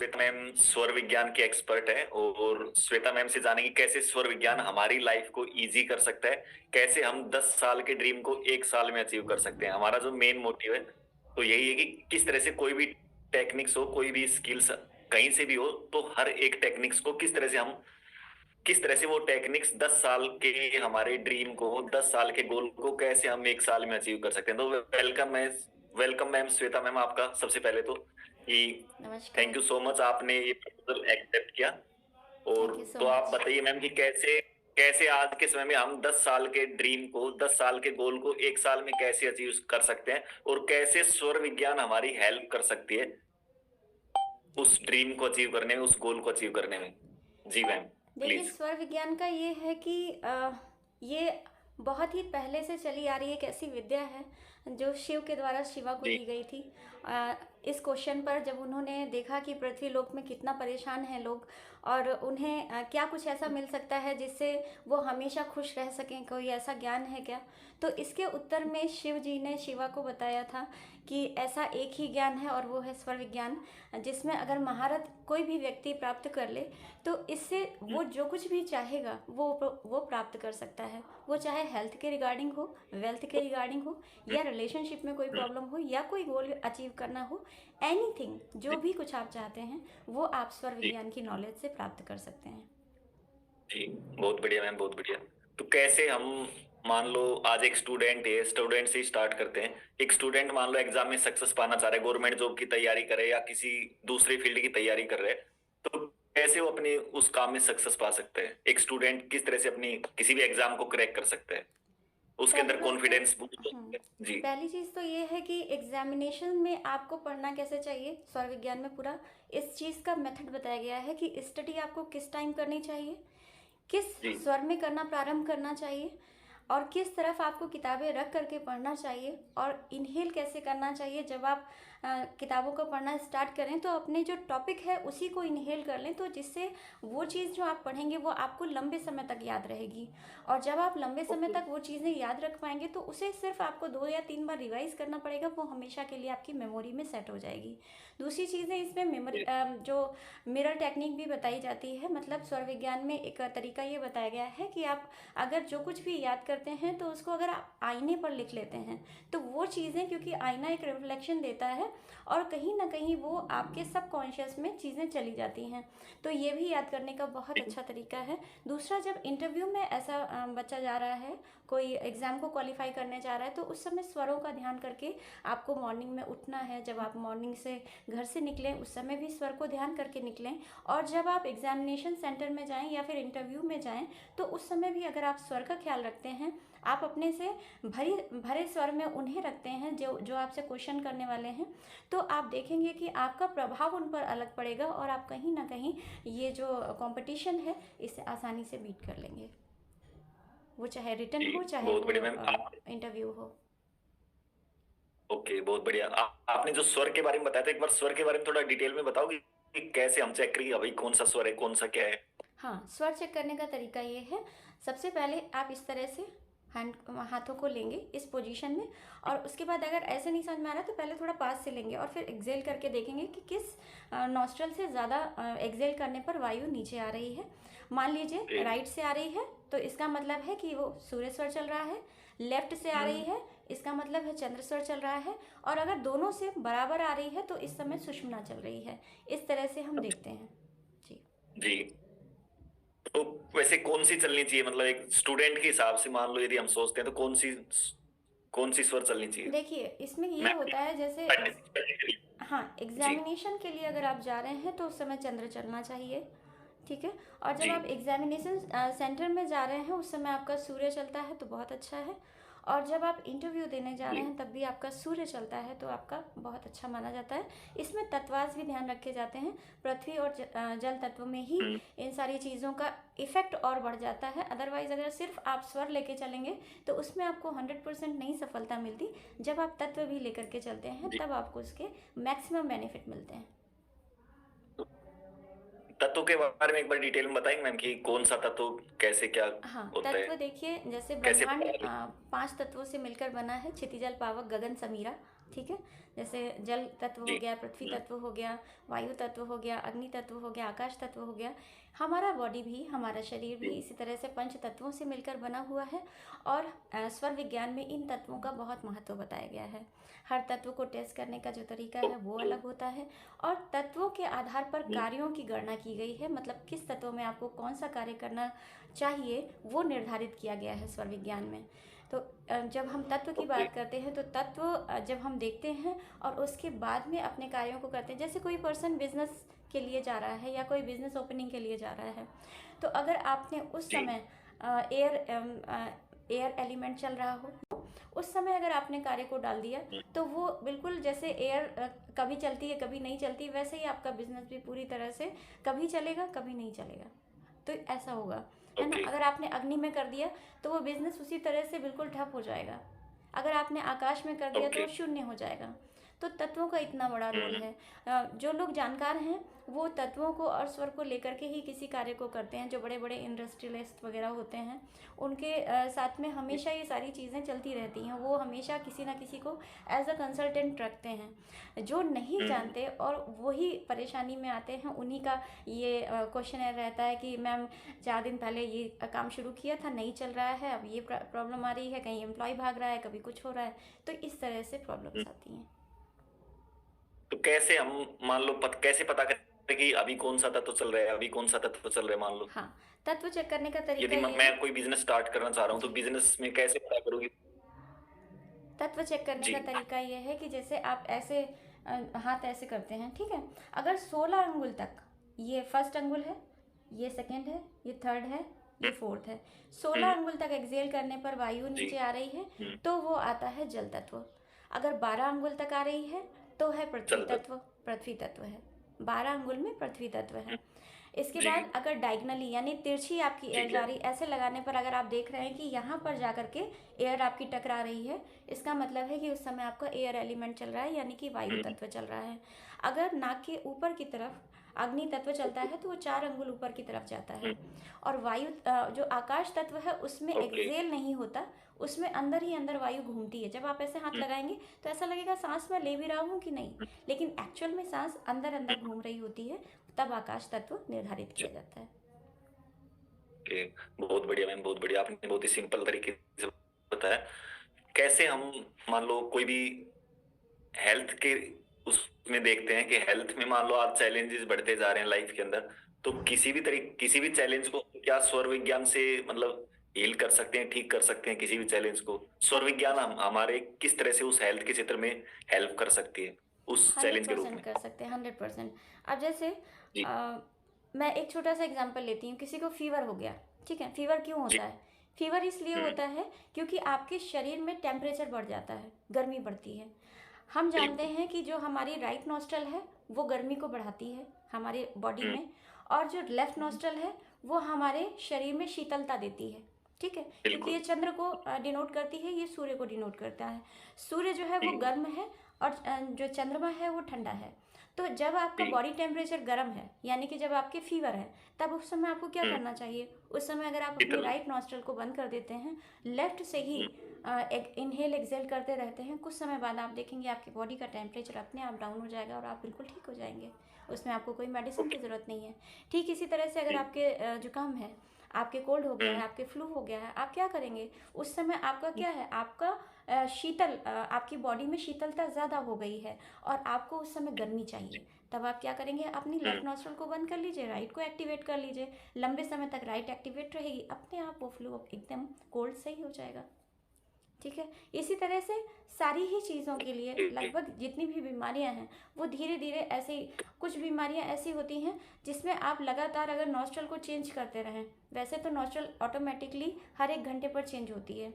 Shweta ma'am स्वर विज्ञान की एक्सपर्ट है और श्वेता मैम से जानेंगे कैसे स्वर विज्ञान हमारी लाइफ को इजी कर सकता है, कैसे हम 10 साल के ड्रीम को 1 साल में अचीव कर सकते हैं। हमारा जो मेन मोटिव है तो यही है कि किस तरह से कोई भी टेक्निक्स हो, कोई भी स्किल्स कहीं से भी हो, तो हर एक टेक्निक्स को किस तरह से वो टेक्निक्स 10 साल के हमारे ड्रीम को, 10 साल के गोल को कैसे हम 1 साल में अचीव कर सकते हैं। तो वेलकम मैम श्वेता मैम, आपका सबसे पहले तो कि नमस्कार। थैंक यू सो मच, आपने ये प्रपोजल एक्सेप्ट किया। और थैंक यू सो तो आप मच। बताइए मैम कि कैसे कैसे आज के समय में हम 10 साल के ड्रीम को, 10 साल के गोल को 1 साल में कैसे अचीव कर सकते हैं, और कैसे स्वर विज्ञान हमारी हेल्प कर सकती है उस ड्रीम को अचीव करने में, उस गोल को अचीव करने में। जी मैम, देखिए, प्लीज। स्वर विज्ञान का ये है कि ये बहुत ही पहले से चली आ रही एक ऐसी विद्या है जो शिव के द्वारा शिवा को जी दी गई थी। इस क्वेश्चन पर जब उन्होंने देखा कि पृथ्वी लोक में कितना परेशान हैं लोग, और उन्हें क्या कुछ ऐसा मिल सकता है जिससे वो हमेशा खुश रह सकें, कोई ऐसा ज्ञान है क्या। तो इसके उत्तर में शिव जी ने शिवा को बताया था कि ऐसा एक ही ज्ञान है और वो है स्वर विज्ञान, जिसमें अगर महारत कोई भी व्यक्ति प्राप्त कर ले तो इससे वो जो कुछ भी चाहेगा वो प्राप्त कर सकता है। वो चाहे हेल्थ के रिगार्डिंग हो, वेल्थ के रिगार्डिंग हो, या रिलेशनशिप में कोई प्रॉब्लम हो, या कोई गोल अचीव करना हो, एनीथिंग, जो भी कुछ आप चाहते हैं वो आप स्वर जी विज्ञान की नॉलेज से प्राप्त कर सकते हैं। जी, बहुत बढ़िया मैम, बहुत बढ़िया। तो कैसे हम, मान लो आज एक स्टूडेंट है, स्टूडेंट से ही स्टार्ट करते हैं। एक स्टूडेंट मान लो एग्जाम में सक्सेस पाना चाह रहा है, गवर्नमेंट जॉब की तैयारी करे या किसी दूसरे फील्ड की तैयारी कर रहे हैं, तो कैसे वो अपनी उस काम में सक्सेस पा सकते हैं? एक स्टूडेंट किस तरह से अपनी किसी भी एग्जाम को क्रैक कर सकता है, उसके पहली अंदर बात तो कॉन्फिडेंस बूस्ट हो सकता है। जी पहली चीज़ तो ये है कि एग्जामिनेशन में आपको पढ़ना कैसे चाहिए। स्वर विज्ञान में पूरा इस चीज़ का मेथड बताया गया है कि स्टडी आपको किस टाइम करनी चाहिए, किस जी स्वर में करना प्रारंभ करना चाहिए, और किस तरफ आपको किताबें रख करके पढ़ना चाहिए, और इनहेल कैसे करना चाहिए। जब आप किताबों को पढ़ना स्टार्ट करें तो अपने जो टॉपिक है उसी को इनहेल कर लें, तो जिससे वो चीज़ जो आप पढ़ेंगे वो आपको लंबे समय तक याद रहेगी। और जब आप लंबे समय तक वो चीज़ें याद रख पाएंगे तो उसे सिर्फ आपको 2 या 3 बार रिवाइज करना पड़ेगा, वो हमेशा के लिए आपकी मेमोरी में सेट हो जाएगी। दूसरी चीज़ें इसमें मेमोरी, जी जो मिरर टेक्निक भी बताई जाती है, मतलब स्वर विज्ञान में एक तरीका ये बताया गया है कि आप अगर जो कुछ भी याद करते हैं तो उसको अगर आप आईने पर लिख लेते हैं तो वो चीज़ें, क्योंकि आईना एक रिफ्लेक्शन देता है और कहीं ना कहीं वो आपके सबकॉन्शियस में चीज़ें चली जाती हैं, तो ये भी याद करने का बहुत जी अच्छा तरीका है। दूसरा, जब इंटरव्यू में ऐसा बच्चा जा रहा है, कोई एग्ज़ाम को क्वालिफाई करने जा रहा है, तो उस समय स्वरों का ध्यान करके आपको मॉर्निंग में उठना है। जब आप मॉर्निंग से घर से निकलें उस समय भी स्वर को ध्यान करके निकलें, और जब आप एग्जामिनेशन सेंटर में जाएं या फिर इंटरव्यू में जाएं तो उस समय भी अगर आप स्वर का ख्याल रखते हैं, आप अपने से भरे स्वर में उन्हें रखते हैं जो जो आपसे क्वेश्चन करने वाले हैं, तो आप देखेंगे कि आपका प्रभाव उन पर अलग पड़ेगा और आप कहीं ना कहीं ये जो कंपटीशन है इसे आसानी से बीट कर लेंगे, वो चाहे रिटर्न जी, हो चाहे बहुत वो बढ़िया मैम। इंटरव्यू हो। ओके, बहुत बढ़िया। आपने जो स्वर के बारे में बताया था, एक बार स्वर के बारे में थोड़ा डिटेल में बताओगे कि कैसे हम चेक करेंगे भाई कौन सा स्वर है, कौन सा क्या है? हाँ, स्वर चेक करने का तरीका ये है। सबसे पहले आप इस तरह से हैंड हाथों को लेंगे इस पोजीशन में, और उसके बाद अगर ऐसे नहीं समझ में आ रहा तो पहले थोड़ा पास से लेंगे और फिर एक्सेल करके देखेंगे कि किस नॉस्ट्रल से ज़्यादा एक्सेल करने पर वायु नीचे आ रही है। मान लीजिए जी राइट से आ रही है तो इसका मतलब है कि वो सूर्य स्वर चल रहा है। लेफ्ट से आ रही हम्म, है इसका मतलब है चंद्र स्वर चल रहा है। और अगर दोनों से बराबर आ रही है तो इस समय सुषुम्ना चल रही है। इस तरह से हम देखते हैं। जी। जी। तो वैसे कौन सी चलनी चाहिए, मतलब एक स्टूडेंट के हिसाब से मान लो यदि हम सोचते हैं तो कौन सी स्वर चलनी चाहिए? देखिए, इसमें ये मैं होता है जैसे हाँ, जी एग्जामिनेशन के लिए अगर आप जा रहे हैं तो उस समय चंद्र चलना चाहिए। ठीक है। और जब जी आप एग्जामिनेशन सेंटर में जा रहे हैं उस समय आपका सूर्य चलता है तो बहुत अच्छा है। और जब आप इंटरव्यू देने जा रहे जी हैं तब भी आपका सूर्य चलता है तो आपका बहुत अच्छा माना जाता है। इसमें तत्वास भी ध्यान रखे जाते हैं। पृथ्वी और जल तत्व में ही हम्म, इन सारी चीज़ों का इफेक्ट और बढ़ जाता है। अदरवाइज अगर सिर्फ आप स्वर लेके चलेंगे तो उसमें आपको 100% नहीं सफलता मिलती। जब आप तत्व भी लेकर के चलते हैं जी। तब आपको उसके मैक्सिमम बेनिफिट मिलते हैं। तो तत्व के बारे में एक बार डिटेल में बताएंगे मैम कि कौन सा तत्व कैसे क्या हाँ, होता है, तत्व देखिए, जैसे कैसे ब्रह्मांड पता लगे? 5 तत्वों से मिलकर बना है। क्षितिजल पावक गगन समीरा। ठीक है। जैसे जल तत्व हो जी। गया, पृथ्वी तत्व हो गया, वायु तत्व हो गया, अग्नि तत्व हो गया, आकाश तत्व हो गया। हमारा बॉडी भी, हमारा शरीर भी जी। इसी तरह से पंच तत्वों से मिलकर बना हुआ है। और स्वर विज्ञान में इन तत्वों का बहुत महत्व बताया गया है। हर तत्व को टेस्ट करने का जो तरीका है वो ओके। अलग होता है। और तत्वों के आधार पर हम्म। कार्यों की गणना की गई है, मतलब किस तत्व में आपको कौन सा कार्य करना चाहिए वो निर्धारित किया गया है स्वर विज्ञान में। तो जब हम तत्व की ओके। बात करते हैं तो तत्व जब हम देखते हैं और उसके बाद में अपने कार्यों को करते हैं, जैसे कोई पर्सन बिजनेस के लिए जा रहा है या कोई बिजनेस ओपनिंग के लिए जा रहा है, तो अगर आपने उस जी। समय एयर एलिमेंट चल रहा हो, उस समय अगर आपने कार्य को डाल दिया, हम्म। तो वो बिल्कुल जैसे एयर कभी चलती है कभी नहीं चलती, वैसे ही आपका बिजनेस भी पूरी तरह से कभी चलेगा कभी नहीं चलेगा। तो ऐसा होगा, है ना। ओके। अगर आपने अग्नि में कर दिया तो वो बिजनेस उसी तरह से बिल्कुल ठप हो जाएगा। अगर आपने आकाश में कर दिया तो ओके। वो शून्य हो जाएगा। तो तत्वों का इतना बड़ा रोल हम्म। है। जो लोग जानकार हैं वो तत्वों को और स्वर को लेकर के ही किसी कार्य को करते हैं। जो बड़े बड़े इंडस्ट्रियलिस्ट वगैरह होते हैं उनके साथ में हमेशा ये सारी चीज़ें चलती रहती हैं। वो हमेशा किसी ना किसी को एज अ कंसल्टेंट रखते हैं। जो नहीं हम्म। जानते और वही परेशानी में आते हैं, उन्हीं का ये क्वेश्चन रहता है कि मैम 4 दिन पहले ये काम शुरू किया था, नहीं चल रहा है, अब ये प्रॉब्लम आ रही है, कहीं एम्प्लॉय भाग रहा है, कभी कुछ हो रहा है। तो इस तरह से प्रॉब्लम्स आती हैं। तो कैसे हम मान लो कैसे पता करें कि अभी कौन सा तत्व चल रहा है, अभी कौन सा तत्व चल रहा है, मान लो हाँ, तत्व चेक करने का तरीका यदि ये मैं है। कोई बिजनेस स्टार्ट करना चाह रहा हूँ तो जी, बिजनेस में कैसे पता करूंगी? तत्व चेक करने जी। का तरीका ये है कि जैसे आप ऐसे हाथ ऐसे करते हैं, ठीक है। अगर 16 अंगुल तक, ये फर्स्ट अंगुल है, ये सेकंड है, ये थर्ड है, ये हम्म। फोर्थ है, 16 हम्म। अंगुल तक एक्सेल करने पर वायु जी। नीचे आ रही है हम्म। तो वो आता है जल तत्व। अगर 12 अंगुल तक आ रही है तो है पृथ्वी चल तत्व। तत्व। पृथ्वी तत्व है, 12 अंगुल में पृथ्वी तत्व हम्म। है। इसके जी। बाद अगर डायगनली यानी तिरछी आपकी एयर ठीक जा है। रही, ऐसे लगाने पर अगर आप देख रहे हैं कि यहाँ पर जा करके एयर आपकी टकरा रही है, इसका मतलब है कि उस समय आपका एयर एलिमेंट चल रहा है, यानी कि वायु हम्म। तत्व चल रहा है। अगर नाक के ऊपर की तरफ अग्नि तत्व चलता है तो वो 4 अंगुल ऊपर की तरफ जाता है। हम्म। और वायु जो आकाश तत्व है उसमें ओके। एक्सेल नहीं होता, उसमें अंदर ही अंदर वायु घूमती है। जब आप ऐसे हाथ हम्म। लगाएंगे तो ऐसा लगेगा सांस मैं ले भी रहा हूँ कि नहीं, लेकिन एक्चुअल में सांस अंदर अंदर हम्म। घूम रही होती है। तब आकाश तत्व निर्धारित किया जाता है। ओके। बहुत बढ़िया मैम, बहुत बढ़िया, आपने बहुत ही सिंपल तरीके से बताया। कैसे हम मान लो कोई भी हेल्थ के उसमें देखते हैं कि हेल्थ में मान लो आज चैलेंजेस बढ़ते जा रहे हैं लाइफ के अंदर, तो किसी भी चैलेंज को क्या स्वर विज्ञान से मतलब हील कर सकते हैं, ठीक कर सकते हैं किसी भी चैलेंज को? स्वर विज्ञान हमारे किस तरह से उस हेल्थ के क्षेत्र में हेल्प कर सकती है उस हंड्रेड चैलेंज के रूप परसेंट में? कर सकते हैं, 100%। अब जैसे जी। मैं एक छोटा सा एग्जांपल लेती हूँ। किसी को फीवर हो गया, ठीक है। फीवर क्यों जी। होता है? फीवर इसलिए हम्म। होता है क्योंकि आपके शरीर में टेम्परेचर बढ़ जाता है, गर्मी बढ़ती है। हम जानते बिल्कुल। हैं कि जो हमारी राइट नॉस्ट्रल है वो गर्मी को बढ़ाती है हमारे बॉडी हम्म। में, और जो लेफ्ट नॉस्ट्रल है वो हमारे शरीर में शीतलता देती है, ठीक है। क्योंकि बिल्कुल। ये चंद्र को डिनोट करती है, ये सूर्य को डिनोट करता है। सूर्य जो है वो जी। गर्म है और जो चंद्रमा है वो ठंडा है। तो जब आपका जी। बॉडी टेम्परेचर गर्म है, यानी कि जब आपके फीवर है, तब उस समय आपको क्या हम्म। करना चाहिए? उस समय अगर आप अपनी शीतल। राइट नॉस्ट्रल को बंद कर देते हैं, लेफ्ट से ही हम्म। एक इनहेल एक्सेल करते रहते हैं, कुछ समय बाद आप देखेंगे आपकी बॉडी का टेम्परेचर अपने आप डाउन हो जाएगा और आप बिल्कुल ठीक हो जाएंगे। उसमें आपको कोई मेडिसिन की ओके। ज़रूरत नहीं है। ठीक इसी तरह से अगर जी। आपके जुकाम है, आपके कोल्ड हो गया है, हम्म। आपके फ्लू हो गया है, आप क्या करेंगे? उस समय आपका क्या है, आपका आपकी बॉडी में शीतलता ज़्यादा हो गई है और आपको उस समय गर्मी चाहिए। तब आप क्या करेंगे? अपनी लेफ्ट हम्म। नॉस्ट्रल को बंद कर लीजिए, राइट को एक्टिवेट कर लीजिए। लंबे समय तक राइट एक्टिवेट रहेगी, अपने आप वो फ्लू एकदम कोल्ड सही हो जाएगा, ठीक है। इसी तरह से सारी ही चीज़ों के लिए ओके। लगभग जितनी भी बीमारियां हैं वो धीरे धीरे ऐसे ही, कुछ बीमारियां ऐसी होती हैं जिसमें आप लगातार अगर नॉस्ट्रल को चेंज करते रहें, वैसे तो नॉस्ट्रल ऑटोमेटिकली हर 1 घंटे पर चेंज होती है,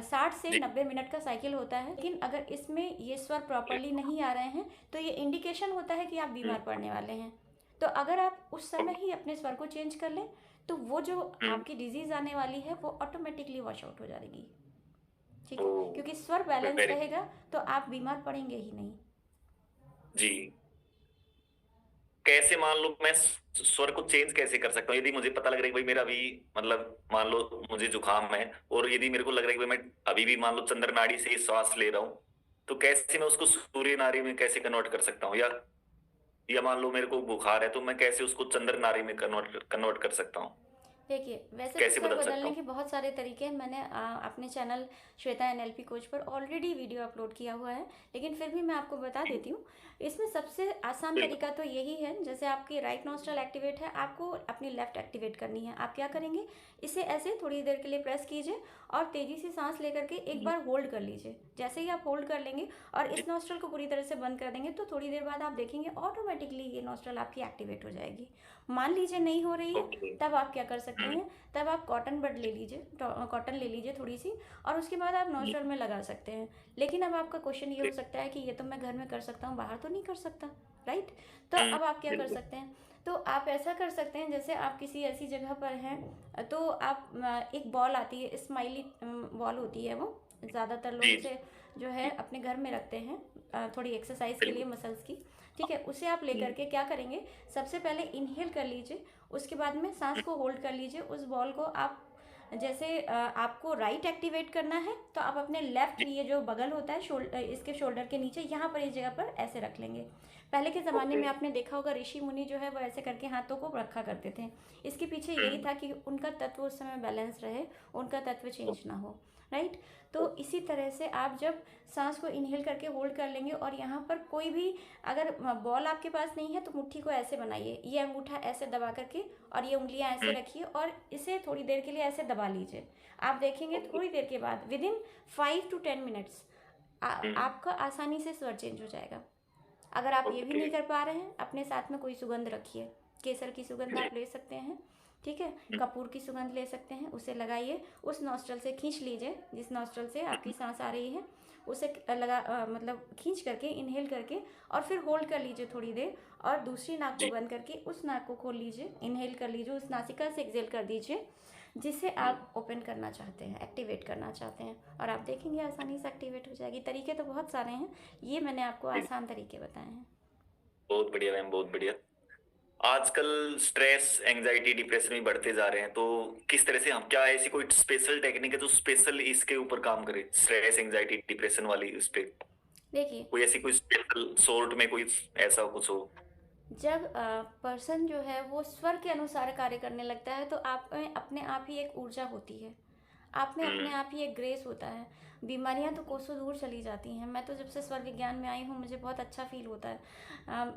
60 से 90 मिनट का साइकिल होता है। लेकिन अगर इसमें ये स्वर जी। प्रॉपरली नहीं आ रहे हैं तो ये इंडिकेशन होता है कि आप हम्म। बीमार पड़ने वाले हैं। तो अगर आप उस समय ओके। ही अपने स्वर को चेंज कर लें तो वो जो हम्म। आपकी डिजीज़ आने वाली है वो ऑटोमेटिकली वॉश आउट हो जाएगी, ठीक ओ, है। क्योंकि स्वर बैलेंस वेरी रहेगा तो आप बीमार पड़ेंगे ही नहीं। जी। कैसे मान लो मैं स्वर को चेंज कैसे कर सकता हूँ यदि मुझे पता लग रहा है कि भाई मेरा अभी मतलब मान लो मुझे जुकाम है और यदि मेरे को लग रहा है कि भाई मैं अभी भी मान लो चंद्र नाड़ी से ही श्वास ले रहा हूँ, तो कैसे मैं उसको सूर्य नारी में कैसे कन्वर्ट कर सकता हूँ, या मान लो मेरे को बुखार है तो मैं कैसे उसको चंद्र नारी में कन्वर्ट कन्वर्ट कर सकता हूँ, देखिए, वैसे तो कैसे स्वर बदल सकता बदलने हूँ? के बहुत सारे तरीके हैं। मैंने अपने चैनल श्वेता एनएलपी कोच पर ऑलरेडी वीडियो अपलोड किया हुआ है, लेकिन फिर भी मैं आपको बता जी, देती हूँ। इसमें सबसे आसान बिल्कुल। तरीका तो यही है, जैसे आपकी राइट नॉस्ट्रल एक्टिवेट है, आपको अपनी लेफ्ट एक्टिवेट करनी है। आप क्या करेंगे, इसे ऐसे थोड़ी देर के लिए प्रेस कीजिए और तेज़ी से सांस लेकर के एक जी, बार होल्ड कर लीजिए। जैसे ही आप होल्ड कर लेंगे और जी, इस नॉस्ट्रल को पूरी तरह से बंद कर देंगे, तो थोड़ी देर बाद आप देखेंगे ऑटोमेटिकली ये नॉस्ट्रल आपकी एक्टिवेट हो जाएगी। मान लीजिए नहीं हो रही है, ओके। तब आप क्या कर सकते हम्म, हैं, तब आप कॉटन बड ले लीजिए, कॉटन ले लीजिए थोड़ी सी, और उसके बाद आप जी, नॉस्ट्रल में लगा सकते हैं। लेकिन अब आपका क्वेश्चन ये हो जी, सकता है कि ये तो मैं घर में कर सकता हूँ, बाहर तो नहीं कर सकता, राइट? तो अब आप क्या कर बिल्कुल। सकते हैं, तो आप ऐसा कर सकते हैं, जैसे आप किसी ऐसी जगह पर हैं तो आप एक बॉल आती है, स्माइली बॉल होती है वो, ज़्यादातर लोग जी, जी, उसे जो है जी, अपने घर में रखते हैं थोड़ी एक्सरसाइज के लिए बिल्कुल। मसल्स की। ठीक है, उसे आप लेकर हम्म, के क्या करेंगे, सबसे पहले इनहेल कर लीजिए, उसके बाद में सांस हम्म, को होल्ड कर लीजिए। उस बॉल को आप जैसे आपको राइट एक्टिवेट करना है, तो आप अपने लेफ्ट, जी, ये जो बगल होता है शोल्डर, इसके शोल्डर के नीचे यहाँ पर, इस जगह पर ऐसे रख लेंगे। पहले के ज़माने ओके। में आपने देखा होगा, ऋषि मुनि जो है वो ऐसे करके हाथों को रखा करते थे। इसके पीछे यही हम्म, था कि उनका तत्व उस समय बैलेंस रहे, उनका तत्व चेंज ओके, ना हो, राइट? तो इसी तरह से आप जब सांस को इनहेल करके होल्ड कर लेंगे, और यहाँ पर कोई भी अगर बॉल आपके पास नहीं है, तो मुट्ठी को ऐसे बनाइए, ये अंगूठा ऐसे दबा करके और ये उंगलियां ऐसे हम्म, रखिए और इसे थोड़ी देर के लिए ऐसे दबा लीजिए। आप देखेंगे ओके, थोड़ी देर के बाद, विद इन 5 to 10 मिनट्स हम्म, आपका आसानी से स्वर चेंज हो जाएगा। अगर आप ये भी ओके, नहीं कर पा रहे हैं, अपने साथ में कोई सुगंध रखिए। केसर की सुगंध जी, आप ले सकते हैं, ठीक है? हम्म, कपूर की सुगंध ले सकते हैं, उसे लगाइए। उस नॉस्ट्रल से खींच लीजिए, जिस नॉस्ट्रल से आपकी सांस आ रही है, उसे मतलब खींच करके, इनहेल करके, और फिर होल्ड कर लीजिए थोड़ी देर, और दूसरी नाक को जी, बंद करके उस नाक को खोल लीजिए, इनहेल कर लीजिए, उस नासिका से एक्सहेल कर दीजिए, जिसे हम्म, आप ओपन करना चाहते हैं, एक्टिवेट करना चाहते हैं, और आप देखेंगे आसानी से एक्टिवेट हो जाएगी। तरीके तो बहुत सारे हैं, ये मैंने आपको जी, आसान तरीके बताए हैं। बहुत बढ़िया मैम, बहुत बढ़िया। आजकल स्ट्रेस, एंजाइटी, डिप्रेशन भी बढ़ते जा रहे हैं, तो किस तरह से हम, क्या ऐसी कोई स्पेशल टेक्निक है जो स्पेशल इसके ऊपर काम करे, स्ट्रेस, एंजाइटी, डिप्रेशन वाली उस पे? देखिए, कोई ऐसी कोई स्पेशल सोर्ट में कोई ऐसा कुछ हो? जब पर्सन जो है वो स्वर के अनुसार कार्य करने लगता है, तो आप में अपने आप ही एक ऊर्जा होती है, आप में हम्म, अपने आप ही एक ग्रेस होता है। बीमारियां तो कोसों दूर चली जाती हैं। मैं तो जब से स्वर विज्ञान में आई हूँ, मुझे बहुत अच्छा फील होता है।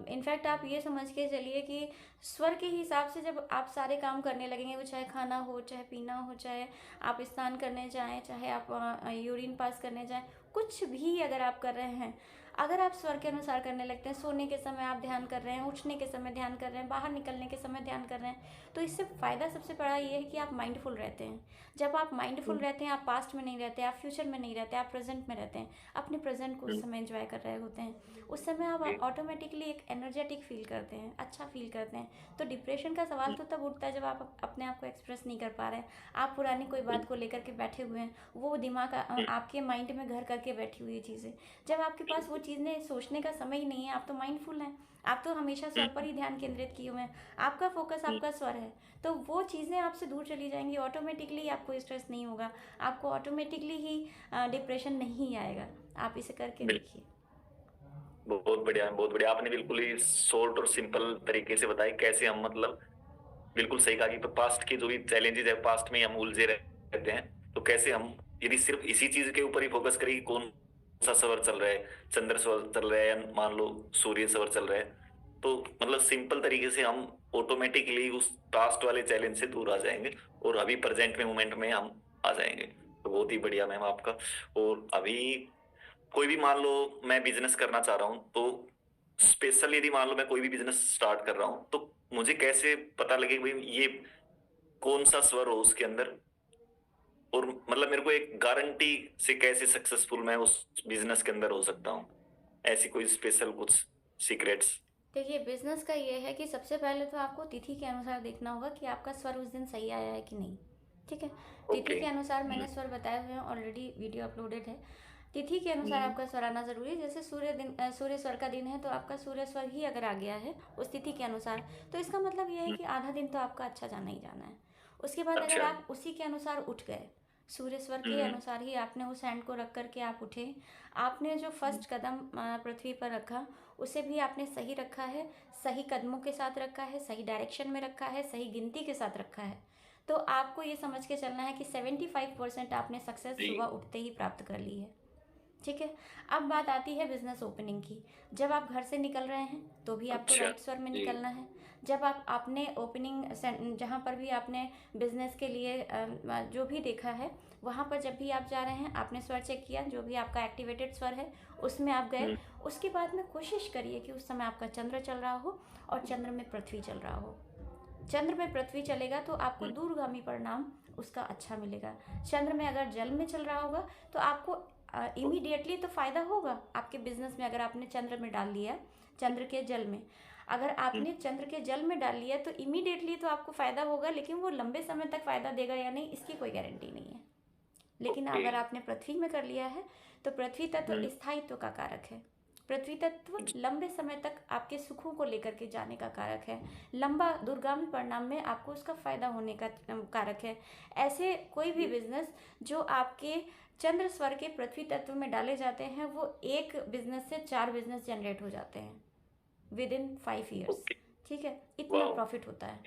इनफैक्ट आप ये समझ के चलिए कि स्वर के हिसाब से जब आप सारे काम करने लगेंगे, वो चाहे खाना हो, चाहे पीना हो, चाहे आप स्नान करने जाएं, चाहे आप यूरिन पास करने जाएं, कुछ भी अगर आप कर रहे हैं, अगर आप स्वर के अनुसार करने लगते हैं, सोने के समय आप ध्यान कर रहे हैं, उठने के समय ध्यान कर रहे हैं, बाहर निकलने के समय ध्यान कर रहे हैं, तो इससे फ़ायदा सबसे बड़ा ये है कि आप माइंडफुल रहते हैं। जब आप माइंडफुल हम्म, रहते हैं, आप पास्ट में नहीं रहते, आप फ्यूचर में नहीं रहते, आप प्रेजेंट में रहते हैं, अपने प्रेजेंट को उस हम्म, समय एंजॉय कर रहे होते हैं। उस समय आप जी, ऑटोमेटिकली एक एनर्जेटिक फील करते हैं, अच्छा फील करते हैं। तो डिप्रेशन का सवाल हम्म, तो तब उठता है जब आप अपने आप को एक्सप्रेस नहीं कर पा रहे हैं, आप पुरानी कोई बात को लेकर के बैठे हुए हैं, वो दिमाग हम्म, आपके माइंड में घर करके बैठी हुई चीज़ें, जब आपके पास वो चीज़ें सोचने का समय ही नहीं है, आप तो माइंडफुल हैं, आप तो हमेशा स्वर पर हम्म, ही ध्यान केंद्रित किए हुए हैं, आपका फोकस हम्म, आपका स्वर है, तो वो चीज़ें आपसे दूर चली जाएंगी, ऑटोमेटिकली आपको स्ट्रेस नहीं होगा, आपको ऑटोमेटिकली ही डिप्रेशन नहीं आएगा। आप इसे करके बिल्कुल। देखिए। बहुत बढ़िया है, बहुत बढ़िया। आपने बिल्कुल ही शॉर्ट और सिंपल तरीके से बताई कैसे हम, मतलब बिल्कुल सही कहा कि पास्ट के जो भी चैलेंजेस है, पास्ट में हम उलझे रहते हैं, तो कैसे हम यदि सिर्फ इसी चीज के ऊपर ही फोकस करें कि कौन सा स्वर चल रहा है, चंद्र स्वर चल रहा है या मान लो सूर्य स्वर चल रहा है, तो मतलब सिंपल तरीके से हम ऑटोमेटिकली उस पास्ट वाले चैलेंज से दूर आ जाएंगे और अभी प्रेजेंट में मोमेंट में हम आ जाएंगे। तो बहुत ही बढ़िया मैम आपका। और अभी कोई भी मान लो मैं बिजनेस करना चाह रहा हूँ, तो स्पेशल यदि मान लो मैं कोई भी बिजनेस स्टार्ट कर रहा हूँ, तो मुझे कैसे पता लगे कि भाई ये कौन सा स्वर हो उसके अंदर, और मतलब मेरे को एक गारंटी से कैसे सक्सेसफुल मैं उस बिजनेस के अंदर हो सकता हूँ? ऐसी कोई स्पेशल कुछ सीक्रेट्स? देखिए, बिजनेस का ये है कि सबसे पहले तो आपको तिथि के अनुसार देखना होगा कि आपका स्वर उस दिन सही आया है कि नहीं। ठीक है, तिथि ओके। के अनुसार हम्म, मैंने स्वर बताए हुए हैं, ऑलरेडी वीडियो अपलोडेड है। तिथि के अनुसार हम्म, आपका स्वर आना जरूरी है। जैसे सूर्य स्वर का दिन है, तो आपका सूर्य स्वर ही अगर आ गया है उस तिथि के अनुसार, तो इसका मतलब यह है हम्म, कि आधा दिन तो आपका अच्छा जाना ही जाना है। उसके बाद अगर अच्छा। आप उसी के अनुसार उठ गए, सूर्य स्वर के हम्म। अनुसार ही आपने उस हैंड को रख कर के आप उठे। आपने जो फर्स्ट कदम पृथ्वी पर रखा, उसे भी आपने सही रखा है, सही कदमों के साथ रखा है, सही डायरेक्शन में रखा है, सही गिनती के साथ रखा है। तो आपको ये समझ के चलना है कि 75% आपने सक्सेस जी। सुबह उठते ही प्राप्त कर ली है। ठीक है। अब बात आती है बिजनेस ओपनिंग की। जब आप घर से निकल रहे हैं तो भी आपको अच्छा। राइट स्वर में जी। निकलना है। जब आप आपने ओपनिंग जहाँ पर भी आपने बिजनेस के लिए जो भी देखा है, वहाँ पर जब भी आप जा रहे हैं आपने स्वर चेक किया, जो भी आपका एक्टिवेटेड स्वर है उसमें आप गए। हम्म। उसके बाद में कोशिश करिए कि उस समय आपका चंद्र चल रहा हो और चंद्र में पृथ्वी चल रहा हो। चंद्र में पृथ्वी चलेगा तो आपको हम्म। दूरगामी परिणाम उसका अच्छा मिलेगा। चंद्र में अगर जल में चल रहा होगा तो आपको इमीडिएटली तो फायदा होगा आपके बिजनेस में। अगर आपने चंद्र में डाल लिया, चंद्र के जल में, अगर हम्म। आपने चंद्र के जल में डाल लिया तो इमीडिएटली तो आपको फायदा होगा, लेकिन वो लंबे समय तक फायदा देगा या नहीं इसकी कोई गारंटी नहीं है। लेकिन ओके। अगर आपने पृथ्वी में कर लिया है तो पृथ्वी तत्व हम्म। स्थायित्व का कारक है। पृथ्वी तत्व जी। लंबे समय तक आपके सुखों को लेकर के जाने का कारक है। लंबा दूरगामी परिणाम में आपको उसका फायदा होने का कारक है। ऐसे कोई भी जी। बिजनेस जो आपके चंद्र स्वर के पृथ्वी तत्व में डाले जाते हैं, वो एक बिजनेस से 4 बिजनेस जनरेट हो जाते हैं विद इन 5 ईयर्स। ओके। ठीक है, इतना वाह। प्रॉफिट होता है।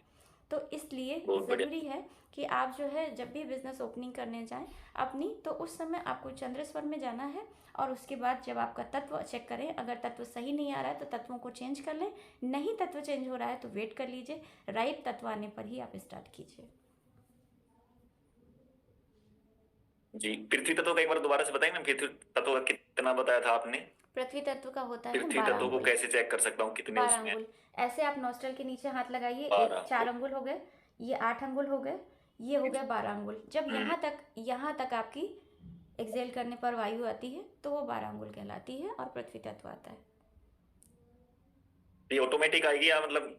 तो इसलिए बहुत बढ़िया। ज़रूरी है कि आप जो है जब भी बिजनेस ओपनिंग करने जाएं अपनी, तो उस समय आपको चंद्र स्वर में जाना है। और उसके बाद जब आपका तत्व चेक करें, अगर तत्व सही नहीं आ रहा है तो तत्वों को चेंज कर लें। नहीं तत्व चेंज हो रहा है तो वेट कर लीजिए, राइट तत्व आने पर ही आप स्टार्ट कीजिए। जी, पृथ्वी तत्व का एक बार दोबारा से बताएंगे ना, पृथ्वी तत्व का कितना बताया था आपने? पृथ्वी तत्व का होता है पृथ्वी 12 तत्व को अंगुल। कैसे चेक कर सकता हूँ, कितने 12 उसमें है? अंगुल। ऐसे आप नॉस्ट्रल के नीचे हाथ लगाइए, एक 12 चार अंगुल। अंगुल हो गए, ये 8 अंगुल हो गए, ये हो गए 12 अंगुल। जब हम्म। यहाँ तक आपकी एक्सेल करने पर वायु आती है तो वो 12 अंगुल कहलाती है और पृथ्वी तत्व आता है। ये ऑटोमेटिक आएगी या मतलब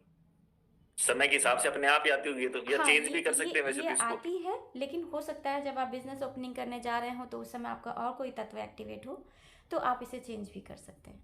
समय के हिसाब से अपने आप ही आती होगी, तो या हाँ, चेंज भी कर सकते हैं वैसे ये तो इसको? आती है, लेकिन हो सकता है जब आप बिजनेस ओपनिंग करने जा रहे हो तो उस समय आपका और कोई तत्व एक्टिवेट हो, तो आप इसे चेंज भी कर सकते हैं।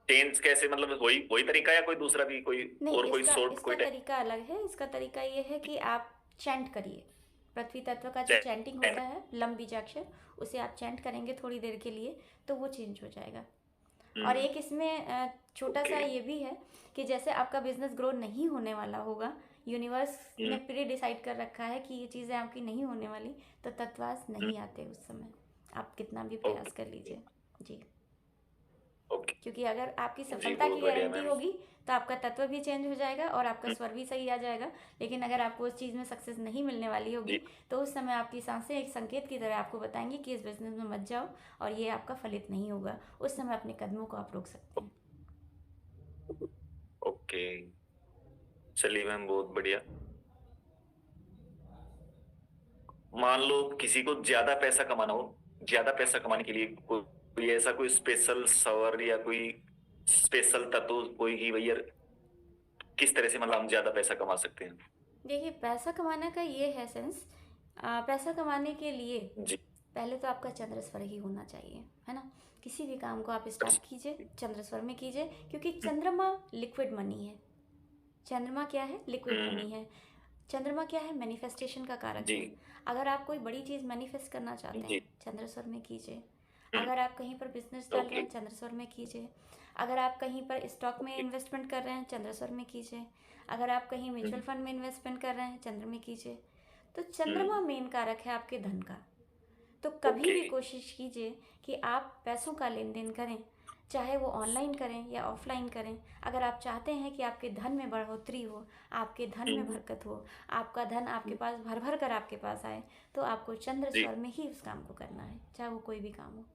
चेंज कैसे, मतलब वही वही तरीका या कोई दूसरा भी, कोई नहीं, और कोई इसका शॉर्ट इसका कोई तरीका अलग है। इसका तरीका ये है कि आप चैंट करिए। पृथ्वी तत्व का जो चैंटिंग टाइम? होता है, लम बीजाक्षर, उसे आप चैंट करेंगे थोड़ी देर के लिए तो वो चेंज हो जाएगा। और हम्म। एक इसमें छोटा ओके। सा ये भी है कि जैसे आपका बिजनेस ग्रो नहीं होने वाला होगा, यूनिवर्स ने हम्म। प्री डिसाइड कर रखा है कि ये चीज़ें आपकी नहीं होने वाली, तो तत्वास हम्म। नहीं आते उस समय, आप कितना भी प्रयास कर ओके। लीजिए। जी। ओके। क्योंकि अगर आपकी जी, सफलता की बहुत बढ़िया गारंटी मैम। होगी तो आपका तत्व भी चेंज हो जाएगा और आपका हम्म। स्वर भी सही आ जाएगा। लेकिन अगर आपको उस चीज़ में सक्सेस नहीं मिलने वाली जी। होगी तो उस समय आपकी सांसें एक संकेत की तरह आपको बताएंगी कि इस बिजनेस में मत जाओ और ये आपका फलित नहीं होगा। उस समय अपने कदमों को आप रोक सकते हैं। ओके, चलिए मैम, बहुत बढ़िया। मान लो किसी को ज्यादा पैसा कमाना हो, ज्यादा पैसा कमाने के लिए कोई ऐसा कोई स्पेशल सवर या कोई स्पेशल तत्व कोई ही भैया, किस तरह से मतलब हम ज्यादा पैसा कमा सकते हैं? देखिए, पैसा कमाने का ये है सेंस, पैसा कमाने के लिए जी। पहले तो आपका चंद्र स्वर ही होना चाहिए, है ना। किसी भी काम को आप स्टार्ट कीजिए चंद्र स्वर में कीजिए, क्योंकि चंद्रमा लिक्विड मनी है। चंद्रमा क्या है? लिक्विड हम्म। मनी है। चंद्रमा क्या है? मैनिफेस्टेशन का कारक जी। है। अगर आप कोई बड़ी चीज़ मैनिफेस्ट करना चाहते जी। हैं चंद्र स्वर में कीजिए। हम्म। अगर आप कहीं पर बिजनेस डाल रहे ओके। हैं चंद्र स्वर में कीजिए। अगर आप कहीं पर स्टॉक में ओके। इन्वेस्टमेंट कर रहे हैं चंद्र स्वर में कीजिए। अगर आप कहीं म्यूचुअल हम्म। फंड में इन्वेस्टमेंट कर रहे हैं चंद्र में कीजिए। तो हम्म। चंद्रमा मेन कारक है आपके धन का। तो कभी ओके। भी कोशिश कीजिए कि आप पैसों का लेन देन करें, चाहे वो ऑनलाइन करें या ऑफलाइन करें। अगर आप चाहते हैं कि आपके धन में बढ़ोतरी हो, आपके धन में हम्म। बरकत हो, आपका धन आपके पास भर भर कर आपके पास आए, तो आपको चंद्र जी। स्वर में ही उस काम को करना है, चाहे वो कोई भी काम हो।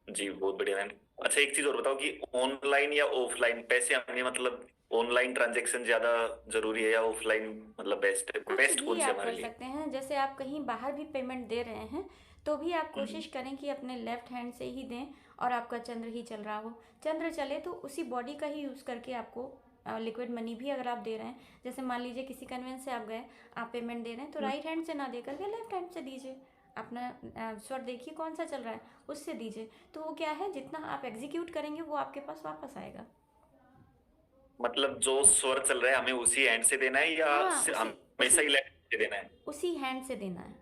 जी, बहुत बढ़िया मैम। अच्छा, एक चीज और बताओ कि ऑनलाइन या ऑफलाइन पैसे हमें, मतलब ऑनलाइन ट्रांजैक्शन ज्यादा जरूरी है या ऑफलाइन मतलब बेस्ट है, कुछ बेस्ट भी कौन सी है आप हमारे कर लिए? सकते हैं। जैसे आप कहीं बाहर भी पेमेंट दे रहे हैं तो भी आप हम्म। कोशिश करें कि अपने लेफ्ट हैंड से ही दें और आपका चंद्र ही चल रहा हो। चंद्र चले तो उसी बॉडी का ही यूज़ करके आपको लिक्विड मनी भी अगर आप दे रहे हैं, जैसे मान लीजिए किसी कन्वेंस से आप गए, आप पेमेंट दे रहे हैं तो हम्म। राइट हैंड से ना दे करके लेफ्ट हैंड से दीजिए। अपना स्वर देखिए कौन सा चल रहा है, उससे दीजिए। तो वो क्या है, जितना आप एग्जीक्यूट करेंगे वो आपके पास वापस आएगा। मतलब जो स्वर चल रहा है हमें उसी एंड से देना है या हाँ, उसी हमेशा उसी ही लेफ्ट से देना है। उसी हैंड से देना है।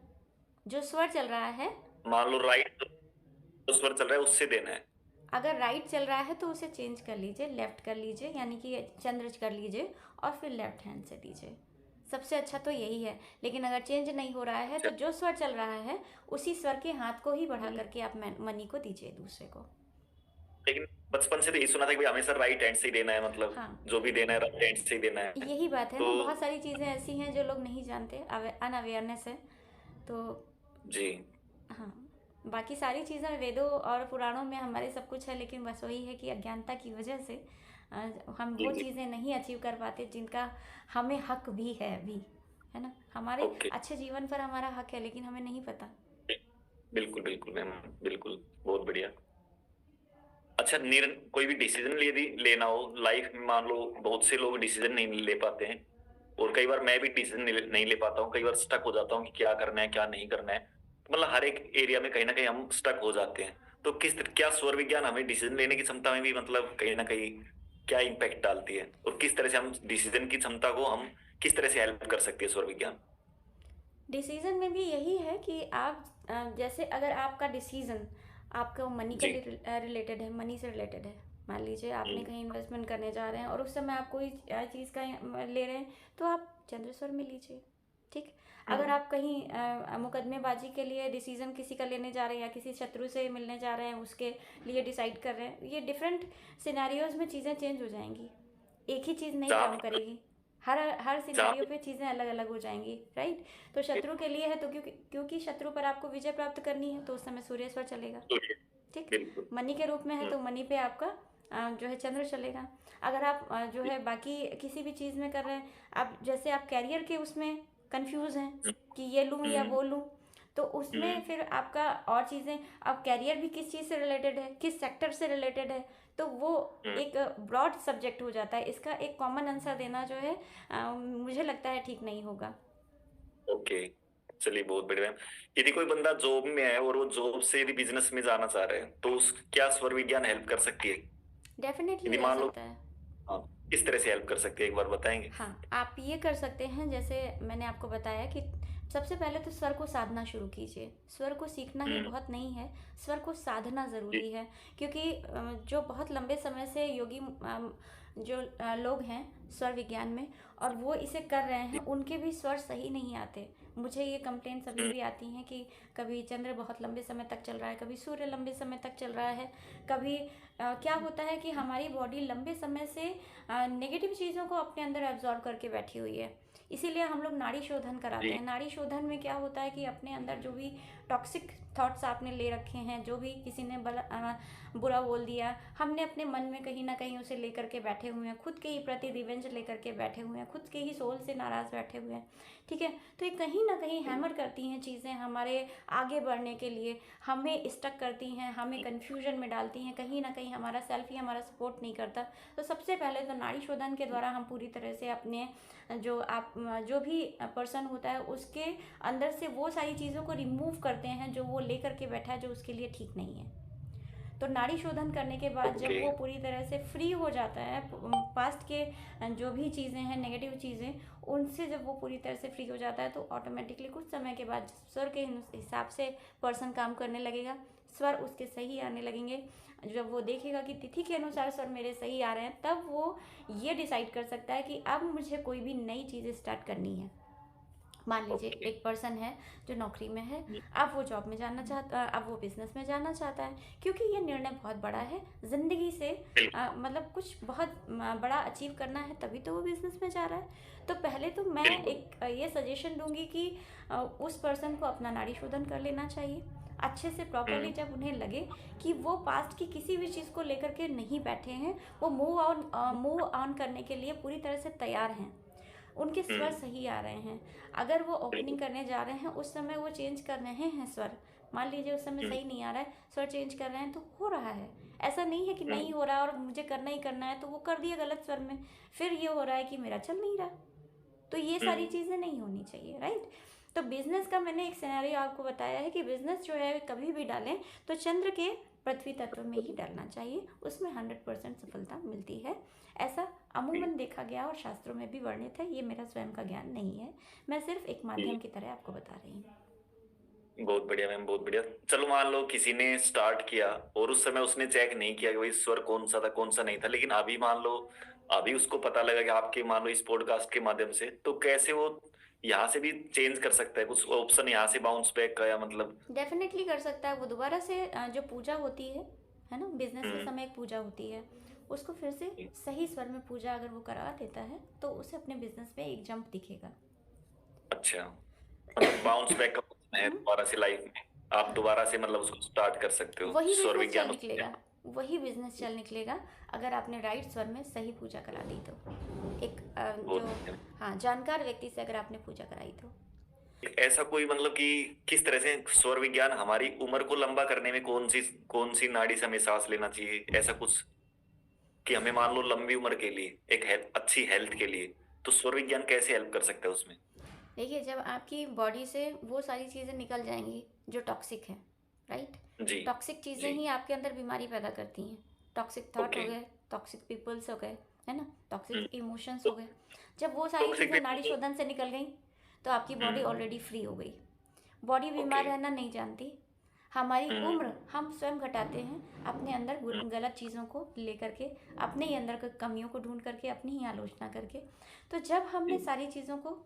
जो स्वर चल रहा है, मान लो राइट जो स्वर चल रहा है उससे देना है। अगर राइट चल रहा है तो उसे चेंज कर लीजिए, लेफ्ट कर लीजिए, यानी कि चंद्र कर लीजिए और फिर लेफ्ट हैंड से दीजिए। सबसे अच्छा तो यही है। लेकिन अगर चेंज नहीं हो रहा है अच्छा। तो जो स्वर चल रहा है उसी स्वर के हाथ को ही बढ़ा हम्म, करके आप मनी को दीजिए दूसरे को। लेकिन बचपन से तो यही सुना था कि भाई हमेशा राइट हैंड से ही देना है, मतलब हाँ, जो भी देना है राइट हैंड से ही देना है। यही बात है तो ना, बहुत सारी चीज़ें ऐसी हैं जो लोग नहीं जानते, अनअवेयरनेस है। तो जी। हाँ, बाकी सारी चीज़ें वेदों और पुराणों में हमारे सब कुछ है, लेकिन बस वही है कि अज्ञानता की वजह से हम जी वो जी। चीज़ें नहीं अचीव कर पाते जिनका हमें हक भी है अभी, है ना। हमारे ओके। अच्छे जीवन पर हमारा हक है, लेकिन हमें नहीं पता। बिल्कुल बिल्कुल मैम, बिल्कुल, बहुत बढ़िया। अच्छा, कोई भी डिसीजन लेना हो लाइफ में, मान लो बहुत से लोग डिसीजन नहीं ले पाते हैं, और कई बार मैं भी डिसीजन नहीं ले पाता हूँ, कई बार स्टक हो जाता हूँ कि क्या करना है क्या नहीं करना है। मतलब हर एक एरिया में कहीं ना कहीं हम स्टक हो जाते हैं। तो क्या स्वर विज्ञान हमें डिसीजन लेने की क्षमता में भी मतलब कहीं ना कहीं क्या इम्पैक्ट डालती है, और किस तरह से हम डिसीजन की क्षमता को हम किस तरह से हेल्प कर सकती है स्वर विज्ञान? डिसीजन में भी यही है कि आप जैसे अगर आपका डिसीजन आपका मनी के जी। लिए रिलेटेड है, मनी से रिलेटेड है। मान लीजिए आपने हम्म कहीं इन्वेस्टमेंट करने जा रहे हैं और उस समय आप कोई चीज़ का ले रहे हैं, तो आप चंद्रेश्वर में लीजिए। ठीक। अगर हम्म आप कहीं मुकदमेबाजी के लिए डिसीजन किसी का लेने जा रहे हैं या किसी शत्रु से मिलने जा रहे हैं, उसके लिए डिसाइड कर रहे हैं, ये डिफरेंट सिनेरियोज में चीज़ें चेंज हो जाएंगी। एक ही चीज़ नहीं जहाँ काम करेगी। हर हर जहाँ सिनेरियो पे चीज़ें अलग अलग हो जाएंगी, राइट। तो शत्रु के लिए है तो क्योंकि क्योंकि शत्रु पर आपको विजय प्राप्त करनी है, तो उस समय सूर्यस्वर चलेगा। ठीक। बिल्कुल। मनी के रूप में है तो मनी पे आपका जो है चंद्र चलेगा। अगर आप जो है बाकी किसी भी चीज़ में कर रहे हैं, आप जैसे आप कैरियर के उसमें कंफ्यूज हैं हम्म कि ये लूँ या हम्म वो लूँ, तो उसमें हम्म फिर आपका और चीज़ें, अब कैरियर भी किस चीज़ से रिलेटेड है, किस सेक्टर से रिलेटेड है, तो वो हम्म, एक ब्रॉड सब्जेक्ट हो जाता है। इसका एक कॉमन आंसर देना जो है मुझे लगता है ठीक नहीं होगा। ओके। चलिए बहुत बढ़िया मैम। यदि कोई बंदा जॉब में है और वो जॉब से यदि बिजनेस में जाना चाह रहे हैं, तो उस क्या स्वर विज्ञान हेल्प कर सकती है? डेफिनेटली यदि कर मान लो, सकता है। हाँ, किस तरह से हेल्प कर सकती है, एक बार बताएंगे? हाँ, आप ये कर सकते हैं, जैसे मैंने आपको बताया कि सबसे पहले तो स्वर को साधना शुरू कीजिए। स्वर को सीखना ही हम्म बहुत नहीं है, स्वर को साधना जी। ज़रूरी है। क्योंकि जो बहुत लंबे समय से योगी जो लोग हैं स्वर विज्ञान में और वो इसे कर रहे हैं, जी। उनके भी स्वर सही नहीं आते। मुझे ये कंप्लेंट्स अभी हम्म भी आती हैं कि कभी चंद्र बहुत लंबे समय तक चल रहा है, कभी सूर्य लंबे समय तक चल रहा है, कभी क्या होता है कि हमारी बॉडी लंबे समय से नेगेटिव चीज़ों को अपने अंदर एब्जॉर्ब करके बैठी हुई है। इसीलिए हम लोग नाड़ी शोधन कराते जी। हैं। नाड़ी शोधन में क्या होता है कि अपने अंदर जो भी टॉक्सिक थॉट्स आपने ले रखे हैं, जो भी किसी ने बुरा बोल दिया, हमने अपने मन में कहीं ना कहीं उसे लेकर के बैठे हुए हैं, खुद के ही प्रति रिवेंज लेकर के बैठे हुए हैं, खुद के ही सोल से नाराज़ बैठे हुए हैं। ठीक है। तो ये कहीं ना कहीं हैमर करती हैं चीज़ें हमारे आगे बढ़ने के लिए, हमें स्टक करती हैं, हमें कन्फ्यूजन में डालती हैं, कहीं ना कहीं हमारा सेल्फ ही हमारा सपोर्ट नहीं करता। तो सबसे पहले तो नाड़ी शोधन के द्वारा हम पूरी तरह से अपने जो भी पर्सन होता है उसके अंदर से वो सारी चीज़ों को रिमूव करते हैं जो वो लेकर के बैठा है, जो उसके लिए ठीक नहीं है। तो नाड़ी शोधन करने के बाद ओके। जब वो पूरी तरह से फ्री हो जाता है, पास्ट के जो भी चीज़ें हैं नेगेटिव चीज़ें, उनसे जब वो पूरी तरह से फ्री हो जाता है, तो ऑटोमेटिकली कुछ समय के बाद स्वर के हिसाब से पर्सन काम करने लगेगा, स्वर उसके सही आने लगेंगे। जब वो देखेगा कि तिथि के अनुसार स्वर मेरे सही आ रहे हैं, तब वो ये डिसाइड कर सकता है कि अब मुझे कोई भी नई चीज़ स्टार्ट करनी है। मान लीजिए ओके। एक पर्सन है जो नौकरी में है, अब वो जॉब में जाना चाहता, अब वो बिजनेस में जाना चाहता है, क्योंकि ये निर्णय बहुत बड़ा है ज़िंदगी से, बिल्कुल मतलब कुछ बहुत बड़ा अचीव करना है, तभी तो वो बिजनेस में जा रहा है। तो पहले तो मैं बिल्कुल। एक ये सजेशन दूंगी कि उस पर्सन को अपना नाड़ी शोधन कर लेना चाहिए अच्छे से प्रॉपरली। हम्म जब उन्हें लगे कि वो पास्ट की किसी भी चीज़ को लेकर के नहीं बैठे हैं, वो मूव ऑन करने के लिए पूरी तरह से तैयार हैं, उनके स्वर हम्म सही आ रहे हैं, अगर वो बिल्कुल। ओपनिंग करने जा रहे हैं उस समय वो चेंज कर रहे हैं स्वर, मान लीजिए उस समय हम्म सही नहीं आ रहा है, स्वर चेंज कर रहे हैं तो हो रहा है। ऐसा नहीं है कि नहीं हम्म हो रहा और मुझे करना ही करना है तो वो कर दिया गलत स्वर में, फिर ये हो रहा है कि मेरा चल नहीं रहा। तो ये सारी हम्म चीज़ें नहीं होनी चाहिए, राइट। तो बिजनेस का मैंने एक सिनेरियो आपको बताया है कि बिजनेस जो है कभी भी डालें तो चंद्र के पृथ्वी तत्व में ही डलना चाहिए, उसमें 100% सफलता मिलती है। ऐसा अमूमन देखा गया और शास्त्रों में भी वर्णित है। ये मेरा स्वयं का ज्ञान नहीं है, मैं सिर्फ एक माध्यम की तरह आपको बता रही हूँ। बहुत बढ़िया मैम, बहुत बढ़िया। चलो मान लो किसी ने स्टार्ट किया और उस समय उसने चेक नहीं किया कि भाई स्वर कौन सा था कौन सा नहीं था, लेकिन अभी मान लो अभी उसको पता लगा कि आपके मान लो इस पॉडकास्ट के माध्यम से, तो कैसे वो यहाँ से भी चेंज कर सकता है कुछ ऑप्शन यहाँ से बाउंस बैक का, या मतलब? डेफिनेटली कर सकता है वो दोबारा से। जो पूजा होती है ना, बिजनेस के हम्म। समय एक पूजा होती है, उसको फिर से सही स्वर में पूजा अगर वो करा देता है तो उसे अपने बिजनेस में एक जंप दिखेगा। अच्छा, मतलब बाउंस बैक का option है हम्म, दोबारा से लाइफ में, आप दोबारा से मतलब उसको स्टार्ट कर सकते हो वही स्वर बिजनेस चल विज्ञान निकलेगा, वही बिजनेस चल निकलेगा अगर आपने राइट स्वर में सही पूजा करा दी तो। एक जो बहुत। हाँ जानकार व्यक्ति से अगर आपने पूजा कराई तो। ऐसा कोई मतलब कि किस तरह से स्वर विज्ञान हमारी उम्र को लंबा करने में कौन सी नाड़ी से हमें सांस लेना चाहिए, ऐसा कुछ कि हमें मान लो लंबी उम्र के लिए एक अच्छी हेल्थ के लिए, तो स्वर विज्ञान कैसे हेल्प कर सकता है उसमें? देखिए, जब आपकी बॉडी से वो सारी चीज़ें निकल जाएंगी जो टॉक्सिक है, राइट। जी। टॉक्सिक चीज़ें जी। ही आपके अंदर बीमारी पैदा करती हैं। टॉक्सिक थॉट हो ओके। गए, टॉक्सिक पीपल्स हो गए, है ना, हम्म। टॉक्सिक इमोशंस तो हो गए। जब वो सारी टॉक्सिक चीज़ें नाड़ी पीपल। शोधन से निकल गई तो आपकी बॉडी हम्म। ऑलरेडी फ्री हो गई। Body okay. बीमार रहना नहीं जानती। हमारी हम्म। उम्र हम स्वयं घटाते हैं अपने अंदर हम्म। गलत चीज़ों को लेकर के, अपने ही अंदर के कमियों को ढूंढ करके, अपनी ही आलोचना करके। तो जब हमने जी। सारी चीज़ों को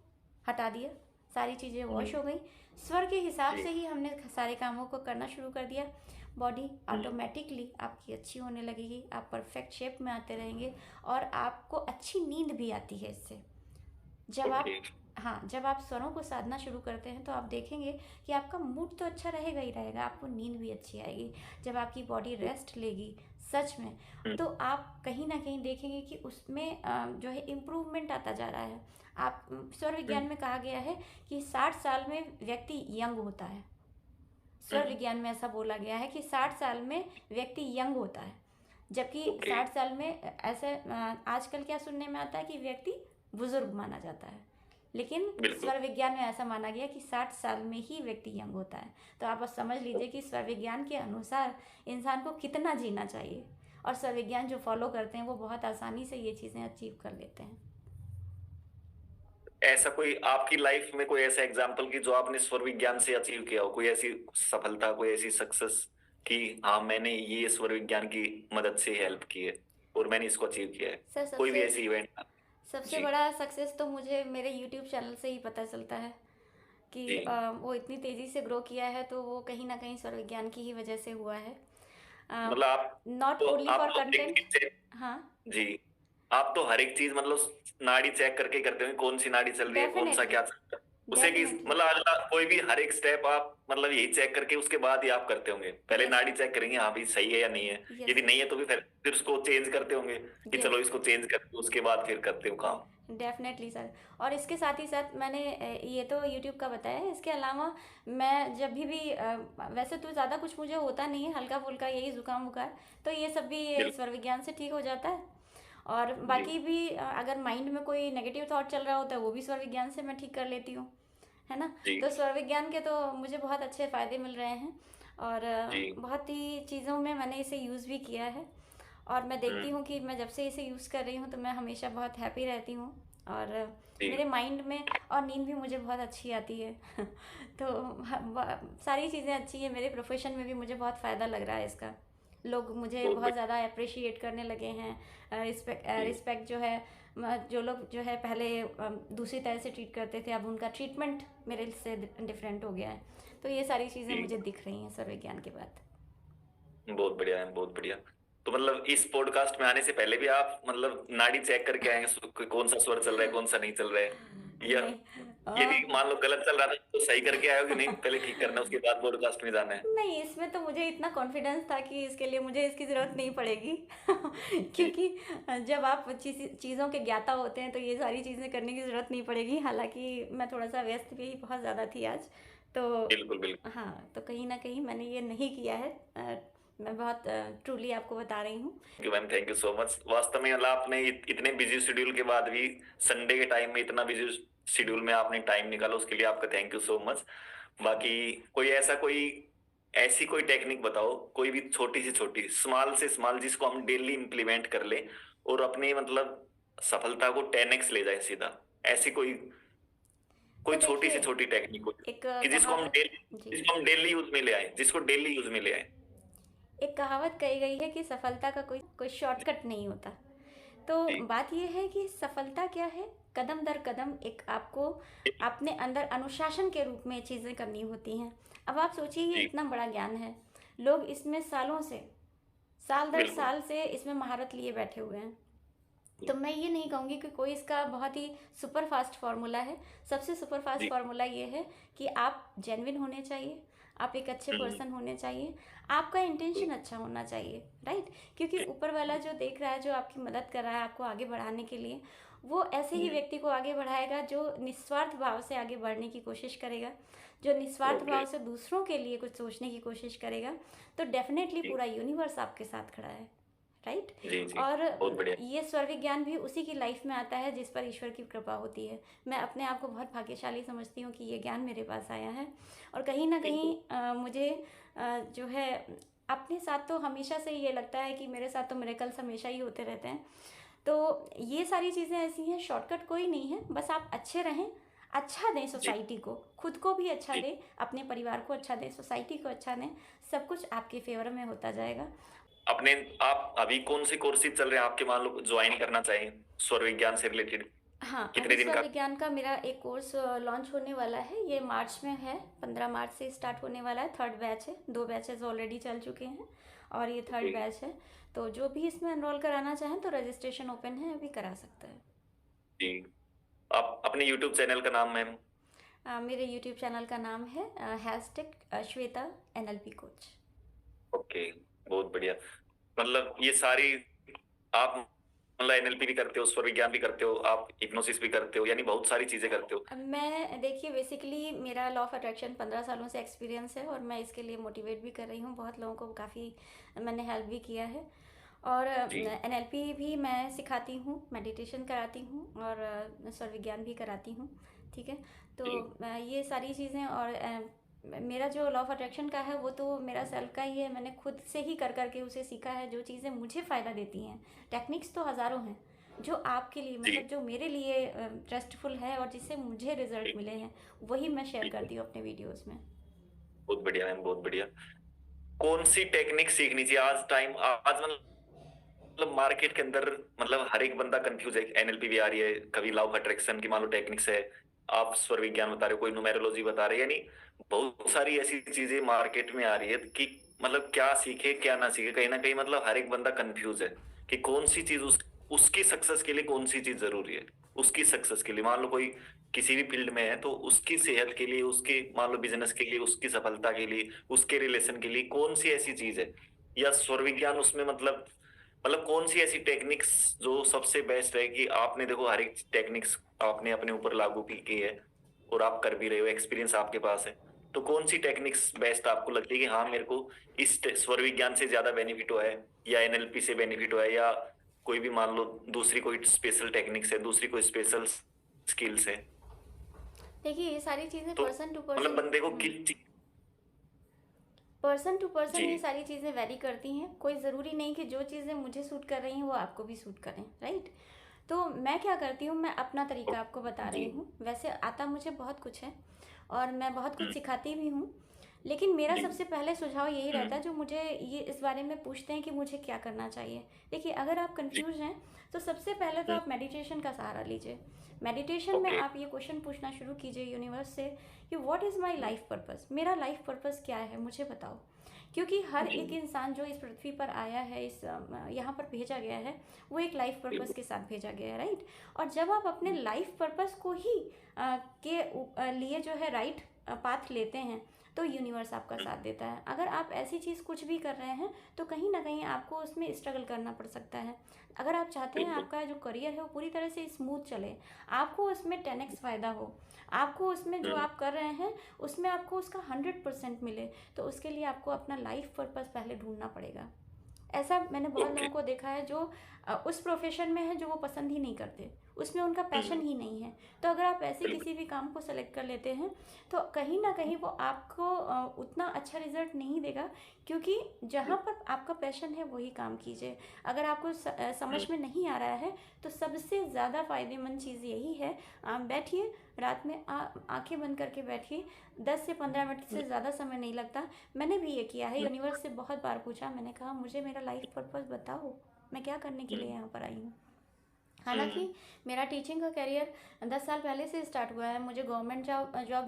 हटा दिया, सारी चीज़ें वॉश हम्म। हो गई, स्वर के हिसाब जी। से ही हमने सारे कामों को करना शुरू कर दिया, बॉडी हम्म। ऑटोमेटिकली आपकी अच्छी होने लगेगी। आप परफेक्ट शेप में आते रहेंगे और आपको अच्छी नींद भी आती है इससे। जब ओके। आप हाँ, जब आप स्वरों को साधना शुरू करते हैं तो आप देखेंगे कि आपका मूड तो अच्छा रहेगा ही रहेगा, आपको नींद भी अच्छी आएगी। जब आपकी बॉडी रेस्ट लेगी सच में, हम्म। तो आप कहीं ना कहीं देखेंगे कि उसमें जो है इम्प्रूवमेंट आता जा रहा है। आप स्वर विज्ञान हम्म। में कहा गया है कि 60 साल में व्यक्ति यंग होता है। स्वर हम्म। विज्ञान में ऐसा बोला गया है कि 60 साल में व्यक्ति यंग होता है, जबकि ओके। 60 साल में ऐसे आजकल क्या सुनने में आता है कि व्यक्ति बुजुर्ग माना जाता है। लेकिन बिल्कुल। स्वर विज्ञान में ऐसा माना गया कि 60 साल में ही व्यक्ति यंग होता है। तो आप बस समझ लीजिए कि स्वर विज्ञान के अनुसार इंसान को कितना जीना चाहिए, और स्वर विज्ञान जो फॉलो करते हैं वो बहुत आसानी से ये चीज़ें अचीव कर लेते हैं। ऐसा कोई आपकी लाइफ में कोई ऐसा एग्जाम्पल कि जो आपने स्वर विज्ञान से अचीव किया हो, कोई ऐसी सफलता, कोई ऐसी सक्सेस कि हाँ मैंने ये स्वर विज्ञान की मदद से हेल्प की है और मैंने इसको अचीव किया है, सर, कोई भी सबसे ऐसी इवेंट? सबसे जी। बड़ा सक्सेस तो मुझे मेरे यूट्यूब चैनल से ही पता चलता है कि जी। वो इतनी तेज़ी से ग्रो किया है, तो वो कहीं ना कहीं स्वर विज्ञान की ही वजह से हुआ है। मतलब नॉट ओनली आप फॉर तो हर एक कंटेंट। चीज से। हाँ, जी। आप तो हर एक चीज मतलब नाड़ी चेक करके करते हो, कौन सी नाड़ी चल रही है, कौन सा डेफिनेटली, क्या चल रहा है उसे, कि डेफिनेटली। मतलब अगला कोई भी हर एक स्टेप आप मतलब यही चेक करके उसके बाद ही आप करते होंगे? पहले यस, नाड़ी चेक करेंगे हाँ भी सही है या नहीं है, यस यदि सर, नहीं है तो फिर उसको चेंज करते होंगे कि यस, चलो इसको चेंज करके उसके बाद फिर करते हो काम। Definitely sir. और इसके साथ ही साथ मैंने ये तो यूट्यूब का बताया है, इसके अलावा मैं जब भी वैसे तो ज़्यादा कुछ मुझे होता नहीं है, हल्का फुल्का यही जुकाम बुखार, तो ये सब भी ये बिल्कुल। स्वर विज्ञान से ठीक हो जाता है। और जी। बाकी भी अगर माइंड में कोई नेगेटिव थॉट चल रहा होता है वो भी स्वर विज्ञान से मैं ठीक कर लेती हूँ, है ना। जी। तो स्वर विज्ञान के तो मुझे बहुत अच्छे फ़ायदे मिल रहे हैं, और जी। बहुत ही चीज़ों में मैंने इसे यूज़ भी किया है। और मैं देखती हम्म। हूँ कि मैं जब से इसे यूज़ कर रही हूँ तो मैं हमेशा बहुत हैप्पी रहती हूँ, और जी। मेरे माइंड में और नींद भी मुझे बहुत अच्छी आती है। तो सारी चीज़ें अच्छी हैं, मेरे प्रोफेशन में भी मुझे बहुत फ़ायदा लग रहा है इसका। लोग मुझे बहुत बहुत ज़्यादा अप्रिशिएट करने लगे हैं। बढ़िया। रिस्पेक्ट जो है, जो लोग जो है पहले दूसरी तरह से ट्रीट करते थे, अब उनका ट्रीटमेंट मेरे से डिफरेंट हो गया है। तो ये सारी चीज़ें जी। मुझे दिख रही हैं स्वर विज्ञान के बाद। बहुत बढ़िया है, बहुत बढ़िया। तो मतलब इस पॉडकास्ट में आने से पहले भी आप मतलब नाड़ी चेक करके आएंगे कौन सा स्वर चल रहा है कौन सा नहीं चल रहा है, या नहीं, यदि मान लो गलत चल रहा था तो सही करके आए हो कि नहीं पहले ठीक करना है उसके बाद पॉडकास्ट में जाना है? नहीं, इसमें तो मुझे इतना कॉन्फिडेंस था कि इसके लिए मुझे इसकी ज़रूरत नहीं पड़ेगी। जी। क्योंकि जब आप चीज़ों के ज्ञाता होते हैं तो ये सारी चीज़ें करने की ज़रूरत नहीं पड़ेगी। हालांकि मैं थोड़ा सा व्यस्त भी बहुत ज़्यादा थी आज, तो बिल्कुल बिल्कुल। हाँ, तो कहीं ना कहीं मैंने ये नहीं किया है। मैं बहुत ट्रूली आपको बता रही हूँ। Thank you ma'am, thank you so much. वास्तव में मतलब आपने इतने बिजी शेड्यूल के बाद भी संडे के टाइम में इतना बिजी शेड्यूल में आपने टाइम निकाला, उसके लिए आपका थैंक यू सो मच। बाकी कोई ऐसा कोई ऐसी कोई टेक्निक बताओ, कोई भी छोटी से छोटी, स्मॉल से स्मॉल, जिसको हम डेली इम्प्लीमेंट कर ले और अपनी मतलब सफलता को 10x ले जाए सीधा। ऐसी कोई तो कोई छोटी देखिए, से छोटी टेक्निक हो एक कि कहावत, जी, जिसको हम डेली यूज में ले आए, जिसको डेली यूज में ले आए। एक कहावत कही गई है कि सफलता का कोई कोई शॉर्टकट नहीं होता। तो जी बात यह है कि सफलता क्या है, कदम दर कदम एक आपको अपने अंदर अनुशासन के रूप में चीज़ें करनी होती हैं। अब आप सोचिए, ये जी इतना बड़ा ज्ञान है, लोग इसमें सालों से, साल दर बिल्कुल। साल से इसमें महारत लिए बैठे हुए हैं। तो मैं ये नहीं कहूँगी कि कोई इसका बहुत ही सुपर फास्ट फार्मूला है। सबसे सुपर फास्ट जी फार्मूला ये है कि आप जेन्युइन होने चाहिए, आप एक अच्छे हम्म, पर्सन होने चाहिए, आपका इंटेंशन अच्छा होना चाहिए, राइट? क्योंकि जी ऊपर वाला जो देख रहा है, जो आपकी मदद कर रहा है आपको आगे बढ़ाने के लिए, वो ऐसे ही हम्म, व्यक्ति को आगे बढ़ाएगा जो निस्वार्थ भाव से आगे बढ़ने की कोशिश करेगा, जो निस्वार्थ ओके। भाव से दूसरों के लिए कुछ सोचने की कोशिश करेगा। तो डेफिनेटली जी पूरा यूनिवर्स आपके साथ खड़ा है, राइट? जी जी और बहुत बढ़िया। ये स्वर विज्ञान भी उसी की लाइफ में आता है जिस पर ईश्वर की कृपा होती है। मैं अपने आप को बहुत भाग्यशाली समझती हूँ कि ये ज्ञान मेरे पास आया है। और कहीं ना कहीं बिल्कुल। मुझे जो है अपने साथ तो हमेशा से ये लगता है कि मेरे साथ तो मिरेकल्स हमेशा ही होते रहते हैं। तो ये सारी चीज़ें ऐसी हैं, शॉर्टकट कोई नहीं है, बस आप अच्छे रहें, अच्छा दें जी सोसाइटी को, खुद को भी अच्छा जी दें, अपने परिवार को अच्छा दें, सोसाइटी को अच्छा दें, सब कुछ आपके फेवर में होता जाएगा। अपने, आप अभी कौन से कोर्सेज चल रहे हैं आपके, मान लो ज्वाइन करना चाहें स्वर विज्ञान से रिलेटेड, हाँ, कितने अभी दिन स्वर का? विज्ञान का मेरा एक कोर्स लॉन्च होने वाला है, ये मार्च में है, 15 मार्च से स्टार्ट होने वाला है, थर्ड बैच है, 2 बैचेस ऑलरेडी चल चुके हैं और ये जी थर्ड बैच है। तो जो भी इसमें एनरोल कराना चाहें तो रजिस्ट्रेशन ओपन है, अभी करा सकता है। जी। आप अपने यूट्यूब चैनल का नाम मैम? मेरे यूट्यूब चैनल का नाम है hashtag Shweta NLP coach. Okay, बहुत बढ़िया। मतलब ये सारी, आप मतलब एनएलपी भी करते हो, स्वर विज्ञान भी करते हो, आप हिप्नोसिस भी करते हो, यानी बहुत सारी चीजें करते हो। मैं देखिए, बेसिकली मेरा लॉ ऑफ अट्रैक्शन 15 सालों से एक्सपीरियंस है और मैं इसके लिए मोटिवेट भी कर रही हूँ, बहुत लोगों को काफ़ी मैंने हेल्प भी किया है। और जी NLP भी मैं सिखाती हूँ, मेडिटेशन कराती हूँ और स्वर विज्ञान भी कराती हूँ, ठीक है? तो जी ये सारी चीज़ें, और मेरा जो लॉ ऑफ अट्रैक्शन का है वो तो मेरा सेल्फ का ही है, मैंने खुद से ही कर करके उसे सीखा है। जो चीज़ें मुझे फ़ायदा देती हैं, टेक्निक्स तो हज़ारों हैं, जो आपके लिए, जी मतलब जो मेरे लिए ट्रस्टफुल है और जिससे मुझे रिजल्ट जी मिले हैं, वही मैं शेयर बिल्कुल। करती हूँ अपने वीडियोस में। बहुत बढ़िया मैम, बहुत बढ़िया। कौन सी टेक्निक सीखनी चाहिए आज टाइम, आज मतलब मार्केट के अंदर, मतलब हर एक बंदा कंफ्यूज है। एनएलपी भी आ रही है, कभी लॉ ऑफ अट्रैक्शन की मान लो टेक्निक्स है, आप स्वर विज्ञान बता रहे हो, कोई न्यूमेरोलॉजी बता रहे हैं, यानी बहुत सारी ऐसी चीजें मार्केट में आ रही है कि मतलब क्या सीखे क्या ना सीखे, कहीं ना कहीं मतलब हर एक बंदा कंफ्यूज है कि कौन सी चीज उसकी सक्सेस के लिए कौन सी चीज जरूरी है। उसकी सक्सेस के लिए मान लो कोई किसी भी फील्ड में है, तो उसकी सेहत के लिए, उसके मान लो बिजनेस के लिए, उसकी सफलता के लिए, उसके रिलेशन के लिए कौन सी ऐसी चीज है, या स्वर विज्ञान उसमें मतलब कौन सी ऐसी टेक्निक्स जो सबसे बेस्ट है कि आपने देखो हर एक टेक्निक्स आपने अपने ऊपर लागू की है और आप कर भी रहे हो, एक्सपीरियंस आपके पास है, तो कौन सी टेक्निक्स बेस्ट आपको लगती है कि हाँ मेरे को इस स्वर विज्ञान से ज्यादा बेनिफिट हुआ है, या एनएलपी से बेनिफिट हुआ है, या कोई भी मान लो दूसरी कोई स्पेशल टेक्निक्स है, दूसरी कोई स्पेशल स्किल्स है, देखिए, ये सारी चीज़ें तो पर्सन टू मतलब पर्सन, बंदे को किस चीज। पर्सन टू पर्सन जी ये सारी चीज़ें वैरी करती हैं। कोई ज़रूरी नहीं कि जो चीज़ें मुझे सूट कर रही हैं वो आपको भी सूट करें, राइट? तो मैं क्या करती हूँ, मैं अपना तरीका आपको बता जी रही हूँ। वैसे आता मुझे बहुत कुछ है और मैं बहुत कुछ हम्म, सिखाती भी हूँ, लेकिन मेरा जी सबसे पहले सुझाव यही रहता हम्म, है, जो मुझे ये इस बारे में पूछते हैं कि मुझे क्या करना चाहिए। देखिए, अगर आप जी कंफ्यूज हैं तो सबसे पहले तो हम्म, आप मेडिटेशन का सहारा लीजिए। मेडिटेशन में ओके आप ये क्वेश्चन पूछना शुरू कीजिए यूनिवर्स से कि what is my life purpose, मेरा लाइफ पर्पस क्या है, मुझे बताओ। क्योंकि हर जी एक इंसान जो इस पृथ्वी पर आया है, इस यहाँ पर भेजा गया है, वो एक लाइफ पर्पस बिल्कुल के साथ भेजा गया है, राइट? और जब आप अपने लाइफ पर्पस को ही लिए जो है राइट पाथ लेते हैं, तो यूनिवर्स आपका हम्म, साथ देता है। अगर आप ऐसी चीज़ कुछ भी कर रहे हैं तो कहीं ना कहीं आपको उसमें स्ट्रगल करना पड़ सकता है। अगर आप चाहते हैं बिल्कुल आपका जो करियर है वो पूरी तरह से स्मूथ चले, आपको उसमें 10x फ़ायदा हो, आपको उसमें जो हम्म, आप कर रहे हैं उसमें आपको उसका 100% मिले, तो उसके लिए आपको अपना लाइफ पर्पस पहले ढूंढना पड़ेगा। ऐसा मैंने बहुत ओके लोगों को देखा है जो उस प्रोफेशन में है जो वो पसंद ही नहीं करते, उसमें उनका पैशन हम्म। ही नहीं है। तो अगर आप ऐसे बिल्कुल। किसी भी काम को सेलेक्ट कर लेते हैं तो कहीं ना कहीं वो आपको उतना अच्छा रिजल्ट नहीं देगा, क्योंकि जहाँ पर आपका पैशन है वही काम कीजिए। अगर आपको समझ हम्म। में नहीं आ रहा है तो सबसे ज़्यादा फ़ायदेमंद चीज़ यही है, आप बैठिए, रात में आंखें बंद करके बैठिए, 10 से 15 मिनट हम्म। से ज़्यादा समय नहीं लगता। मैंने भी ये किया है, हम्म। यूनिवर्स से बहुत बार पूछा, मैंने कहा मुझे मेरा लाइफ पर्पस बताओ, मैं क्या करने के लिए हम्म। यहाँ पर आई हूँ। हम्म। हालांकि मेरा टीचिंग का करियर 10 साल पहले से स्टार्ट हुआ है, मुझे गवर्नमेंट जॉब जॉब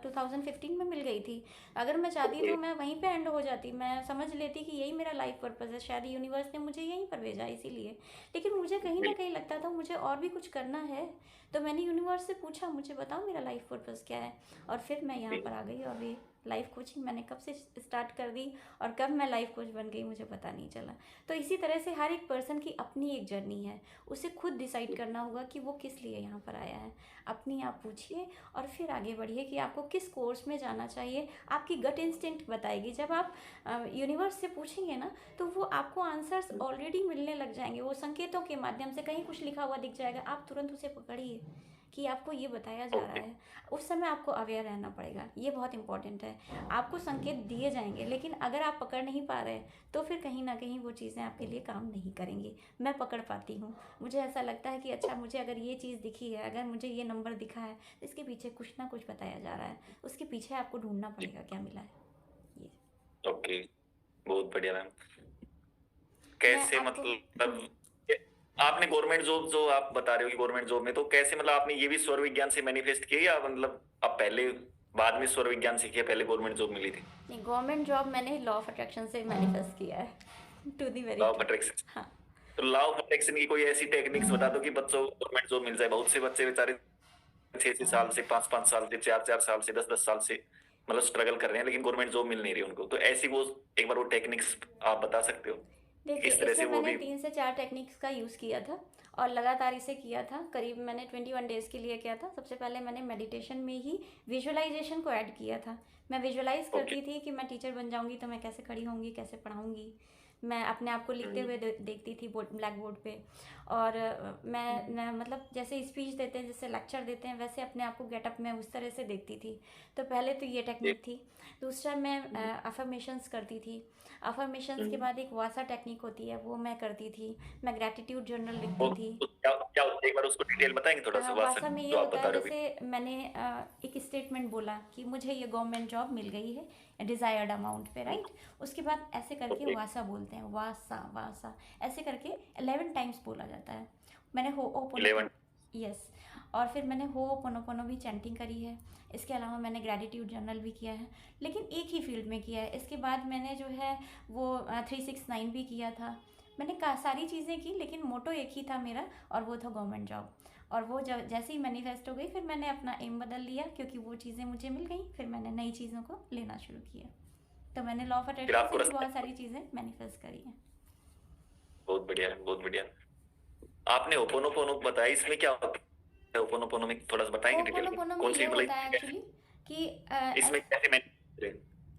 2015 में मिल गई थी। अगर मैं चाहती ओके। तो मैं वहीं पे एंड हो जाती, मैं समझ लेती कि यही मेरा लाइफ पर्पस है, शायद यूनिवर्स ने मुझे यहीं पर भेजा इसीलिए। लेकिन मुझे कहीं ना बिल्कुल। कहीं लगता था मुझे और भी कुछ करना है। तो मैंने यूनिवर्स से पूछा मुझे बताओ मेरा लाइफ पर्पस क्या है, और फिर मैं यहाँ पर आ गई। और ये लाइफ कोचिंग मैंने कब से स्टार्ट कर दी और कब मैं लाइफ कोच बन गई मुझे पता नहीं चला। तो इसी तरह से हर एक पर्सन की अपनी एक जर्नी है, उसे खुद डिसाइड करना होगा कि वो किस लिए यहाँ पर आया है। अपनी आप पूछिए और फिर आगे बढ़िए कि आपको किस कोर्स में जाना चाहिए। आपकी गट इंस्टिंक्ट बताएगी, जब आप यूनिवर्स से पूछेंगे ना तो वो आपको आंसर्स ऑलरेडी मिलने लग जाएंगे, वो संकेतों के माध्यम से कहीं कुछ लिखा हुआ दिख जाएगा, आप तुरंत उसे पकड़िए कि आपको ये बताया जा रहा ओके। है। उस समय आपको अवेयर रहना पड़ेगा, ये बहुत इंपॉर्टेंट है। आपको संकेत दिए जाएंगे, लेकिन अगर आप पकड़ नहीं पा रहे तो फिर कहीं ना कहीं वो चीज़ें आपके लिए काम नहीं करेंगी। मैं पकड़ पाती हूँ, मुझे ऐसा लगता है कि अच्छा मुझे अगर ये चीज़ दिखी है, अगर मुझे ये नंबर दिखा है तो इसके पीछे कुछ ना कुछ बताया जा रहा है, उसके पीछे आपको ढूंढना पड़ेगा क्या मिला है। ये ओके। बहुत बढ़िया मैम। मैं कैसे आपको मतलब आपने गवर्नमेंट जॉब जो आप बता रहे हो कि गवर्नमेंट जॉब में तो कैसे मतलब आपने ये भी स्वर विज्ञान से मैनिफेस्ट किया या मतलब आप पहले बाद में स्वर विज्ञान सीखे पहले गवर्नमेंट जॉब मिली थी? नहीं, गवर्नमेंट जॉब मैंने लॉ ऑफ अट्रैक्शन से मैनिफेस्ट किया है, to the very law of true. Attraction. हाँ। तो लॉ ऑफ अट्रैक्शन की कोई ऐसी टेक्निक्स बता दो कि बच्चों को गवर्नमेंट जॉब मिल जाए। बहुत से बच्चे बेचारे 6 6 साल से 5 5 साल से 4 4 साल से 10 10 साल से मतलब स्ट्रगल कर रहे हैं लेकिन गवर्नमेंट जॉब मिल नहीं रही उनको। तो ऐसी वो एक बार वो टेक्निक्स आप बता सकते हो देखिए, किस तरह से इसमें वो मैंने भी। 3 से 4 टेक्निक्स का यूज़ किया था और लगातार इसे किया था। करीब मैंने 21 डेज़ के लिए किया था। सबसे पहले मैंने मेडिटेशन में ही विजुअलाइजेशन को ऐड किया था। मैं विजुअलाइज ओके। करती थी कि मैं टीचर बन जाऊंगी तो मैं कैसे खड़ी होंगी, कैसे पढ़ाऊंगी। मैं अपने आप को लिखते हुए देखती थी बोर्ड, ब्लैक बोर्ड पे। और मैं मतलब जैसे स्पीच देते हैं, जैसे लेक्चर देते हैं, वैसे अपने आप को गेटअप में उस तरह से देखती थी। तो पहले तो ये टेक्निक थी। दूसरा, मैं अफर्मेशंस करती थी। अफर्मेशंस के बाद एक वासा टेक्निक होती है, वो मैं करती थी। मैं ग्रैटिट्यूड जर्नल लिखती थी। क्या क्या एक बार उसको डिटेल बताएंगे थोड़ा सा वासा में ये जो आप होता बता है, रहे हो अभी। जैसे मैंने एक स्टेटमेंट बोला कि मुझे ये गवर्नमेंट जॉब मिल गई है डिज़ायर्ड अमाउंट पे, राइट। उसके बाद ऐसे करके ओके। वासा बोलते हैं, वासा वासा, ऐसे करके 11 टाइम्स बोला जाता है। मैंने हो ओ पोनो, 11। यस। और फिर मैंने हो पोनो भी चैंटिंग करी है। इसके अलावा मैंने ग्रेटिट्यूड जर्नल भी किया है, लेकिन एक ही फील्ड में किया है। इसके बाद मैंने जो है वो 369 भी किया था। मैंने सारी चीज़ें की, लेकिन मोटो एक ही था मेरा, और वो था गवर्नमेंट जॉब। और वो जब जैसे ही मैनिफेस्ट हो गई, फिर मैंने अपना एम बदल लिया, क्योंकि वो चीज़ें मुझे मिल गई। फिर मैंने नई चीज़ों को लेना शुरू किया। तो मैंने लॉ ऑफ फिर अट्रैक्शन से आपको भी रास्ता। बहुत सारी चीज़ें मैनिफेस्ट करी हैं। बहुत बढ़िया है बहुत बढ़िया। आपने ओपोनोपोनो बताया इसमें क्या होता है? ओपोनोपोनो में थोड़ा सा बताएंगे डिटेल में होपोनोपोनो में कौन ये सी मतलब होता है एक्चुअली कि इसमें कैसे मैनेज।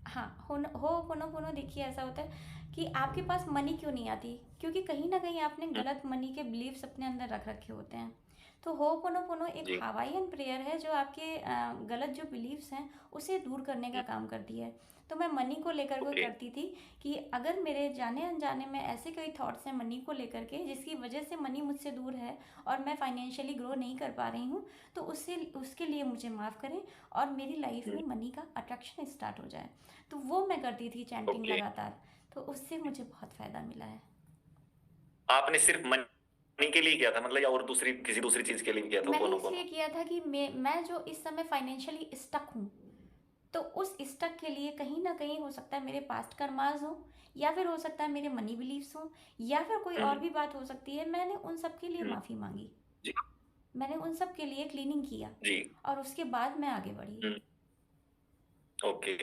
हाँ, होपोनोपोनो देखिए, ऐसा होता है कि आपके पास मनी क्यों नहीं आती, क्योंकि कहीं ना कहीं आपने गलत मनी के बिलीव्स अपने अंदर रख रखे होते हैं। तो होपोनोपोनो एक जी। हवाईयन प्रेयर है जो आपके गलत जो बिलीव्स हैं उसे दूर करने का काम करती है। तो मैं मनी को लेकर के ओके। करती थी कि अगर मेरे जाने अनजाने में ऐसे कोई थॉट्स हैं मनी को लेकर के जिसकी वजह से मनी मुझसे दूर है और मैं फाइनेंशियली ग्रो नहीं कर पा रही हूँ, तो उससे उसके लिए मुझे माफ़ करें और मेरी लाइफ में मनी का अट्रैक्शन स्टार्ट हो जाए। तो वो मैं करती थी चैंटिंग ओके। लगातार। तो उससे मुझे बहुत फ़ायदा मिला है। आपने सिर्फ मनी के लिए किया था मतलब या और दूसरी किसी दूसरी चीज के लिए भी किया था मैंने ओपोनोपोनो? इसलिए किया था कि मैं जो इस समय फाइनेंशियली स्टक हूँ, तो उस स्टक के लिए कहीं ना कहीं हो सकता है मेरे पास्ट कर्मास हो, या फिर हो सकता है मेरे मनी बिलीव्स हो, या फिर कोई और हम्म। भी बात हो सकती है। मैंने उन सब के लिए हम्म। माफ़ी मांगी, जी। मैंने उन सब के लिए क्लीनिंग किया, जी। और उसके बाद मैं आगे बढ़ी। हम्म। ओके।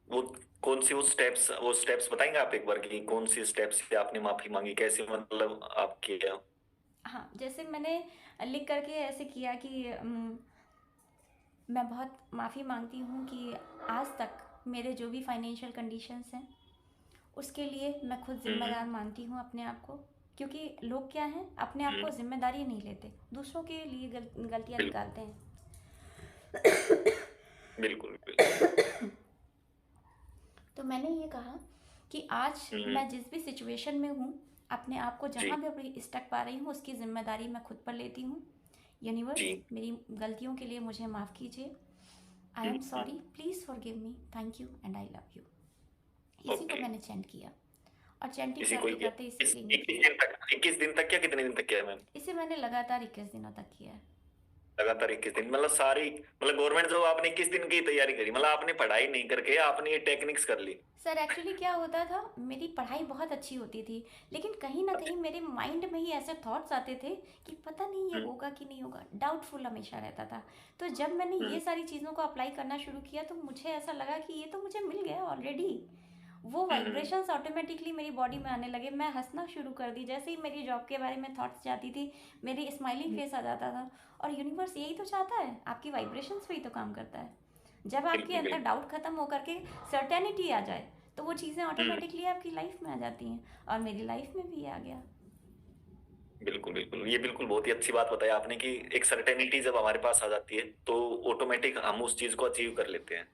वो कौन सी वो स्टेप्स बताएंगे आप एक बार कि कौन सी स्टेप्स से आपने माफी मांगी कैसे मतलब आप किया? हाँ, जैसे मैंने लिख करके ऐसे किया कि मैं बहुत माफ़ी मांगती हूँ कि आज तक मेरे जो भी फाइनेंशियल कंडीशंस हैं उसके लिए मैं खुद हम्म। ज़िम्मेदार मानती हूँ अपने आप को, क्योंकि लोग क्या हैं, अपने आप को जिम्मेदारी नहीं लेते, दूसरों के लिए गलतियाँ बिल्कुल निकालते हैं। बिल्कुल बिल्कुल। तो मैंने ये कहा कि आज हम्म। मैं जिस भी सिचुएशन में हूँ, अपने आप को जी जहाँ भी अभी स्टक पा रही हूँ, उसकी जिम्मेदारी मैं खुद पर लेती हूँ। यूनिवर्स, जी। मेरी गलतियों के लिए मुझे माफ़ कीजिए। I am sorry, please forgive me, thank you and I love you. इसी को ओके। मैंने चैंट किया, और चैंटिंग इसी को करते करते इसी इस क्लिनिक 21 दिन तक क्या कितने दिन तक किया मैम? इसे मैंने लगातार 21 दिनों तक किया है। लगातार 21 दिन, मतलब सारी, मतलब गवर्नमेंट जॉब आपने 21 दिन की तैयारी करी, मतलब आपने पढ़ाई नहीं करके आपने ये टेक्निक्स कर ली? सर एक्चुअली क्या होता था, मेरी पढ़ाई बहुत अच्छी होती थी, लेकिन कहीं ना अच्छा। कहीं मेरे माइंड में ही ऐसे थॉट्स आते थे कि पता नहीं ये हम्म होगा कि नहीं होगा, डाउटफुल हमेशा रहता था। तो जब मैंने ये हम्म सारी चीज़ों को अप्लाई करना शुरू किया, तो मुझे ऐसा लगा कि ये तो मुझे मिल गया ऑलरेडी। वो हम्म वाइब्रेशंस ऑटोमेटिकली मेरी बॉडी में आने लगे, मैं हंसना शुरू कर दी, जैसे ही मेरी जॉब के बारे में थॉट्स जाती थी, मेरी स्माइलिंग हम्म, फेस आ जाता था। और यूनिवर्स यही तो चाहता है, आपकी वाइब्रेशंस पे ही तो काम करता है। जब आपके बिल्कुल अंदर बिल्कुल। डाउट खत्म होकर के सर्टेनिटी आ जाए, तो वो चीज़ें हम्म। ऑटोमेटिकली आपकी लाइफ में आ जाती हैं, और मेरी लाइफ में भी आ गया। बिल्कुल बिल्कुल, ये बिल्कुल बहुत ही अच्छी बात बताई आपने कि एक सर्टेनिटी जब हमारे पास आ जाती है तो ऑटोमेटिक हम उस चीज को अचीव कर लेते हैं।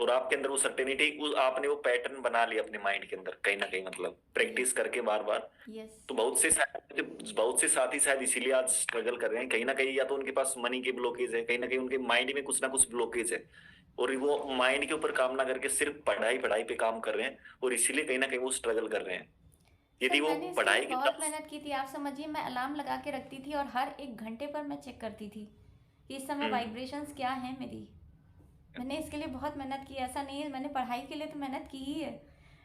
और आपके अंदर वो सर्टेनिटी, आपने वो पैटर्न बना लिया अपने माइंड के अंदर कहीं ना कहीं, मतलब प्रैक्टिस यस। करके बार बार। यस। तो बहुत से साथी शायद इसीलिए आज स्ट्रगल कर रहे हैं कहीं ना कहीं, या तो उनके पास मनी की ब्लॉकेज है, कहीं ना कहीं उनके माइंड में कुछ ना कुछ ब्लॉकेज है, और वो माइंड के ऊपर काम ना करके सिर्फ पढ़ाई पढ़ाई पे काम कर रहे हैं, और इसीलिए कहीं ना कहीं वो स्ट्रगल कर रहे हैं। सर यदि वो मैंने इसके लिए पढ़ाई की बहुत तरफ। मेहनत की थी, आप समझिए, मैं अलार्म लगा के रखती थी और हर 1 घंटे पर मैं चेक करती थी कि इस समय हम्म वाइब्रेशंस क्या हैं मेरी। मैंने इसके लिए बहुत मेहनत की, ऐसा नहीं है, मैंने पढ़ाई के लिए तो मेहनत की ही है,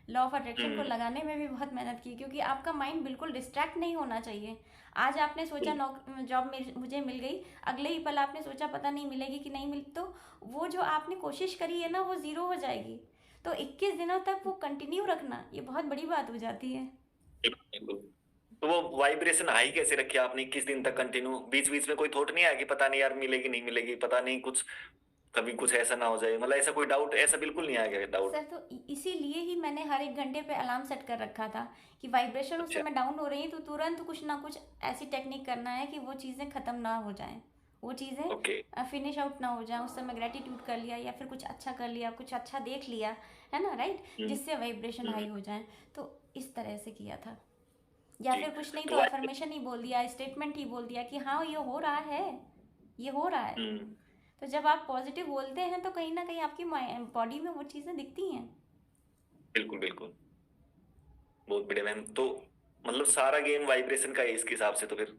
लॉ ऑफ अट्रैक्शन को हम्म लगाने में भी बहुत मेहनत की, क्योंकि आपका माइंड बिल्कुल डिस्ट्रैक्ट नहीं होना चाहिए। आज आपने सोचा हम्म, जॉब मुझे मिल गई, अगले ही पल आपने सोचा पता नहीं मिलेगी कि नहीं मिल, तो वो जो आपने कोशिश करी है ना, वो ज़ीरो हो जाएगी। तो 21 दिनों तक वो कंटिन्यू रखना, ये बहुत बड़ी बात हो जाती है। बिल्कुल। तो वो वाइब्रेशन हाई कैसे रखी आपने 21 दिन तक कंटिन्यू? बीच बीच में कोई थॉट नहीं आया कि पता नहीं यार मिलेगी नहीं मिलेगी, पता नहीं कुछ, कभी कुछ ऐसा ना हो जाए, मतलब ऐसा कोई डाउट, ऐसा बिल्कुल नहीं आया डाउट? सर तो इसीलिए ही मैंने हर 1 घंटे पे अलार्म सेट कर रखा था कि वाइब्रेशन उस अच्छा। समय डाउन हो रही है, तो तुरंत कुछ ना कुछ ऐसी टेक्निक करना है कि वो चीज़ें ख़त्म ना हो जाएं, वो ओके। चीज़ें फिनिश आउट ना हो जाएं। उस समय ग्रेटिट्यूड कर लिया, या फिर कुछ अच्छा कर लिया, कुछ अच्छा देख लिया, है ना, राइट, हम्म जिससे वाइब्रेशन हम्म, हाई हो जाए। तो इस तरह से किया था। या जी। फिर कुछ नहीं तो तो अफर्मेशन ही बोल दिया, स्टेटमेंट ही बोल दिया कि हाँ ये हो रहा है, ये हो रहा है। हम्म तो जब आप पॉजिटिव बोलते हैं, तो कहीं ना कहीं आपकी बॉडी में वो चीज़ें दिखती हैं। बिल्कुल बिल्कुल। बहुत बढ़िया मैम। तो मतलब सारा गेम वाइब्रेशन का है इसके हिसाब से तो फिर?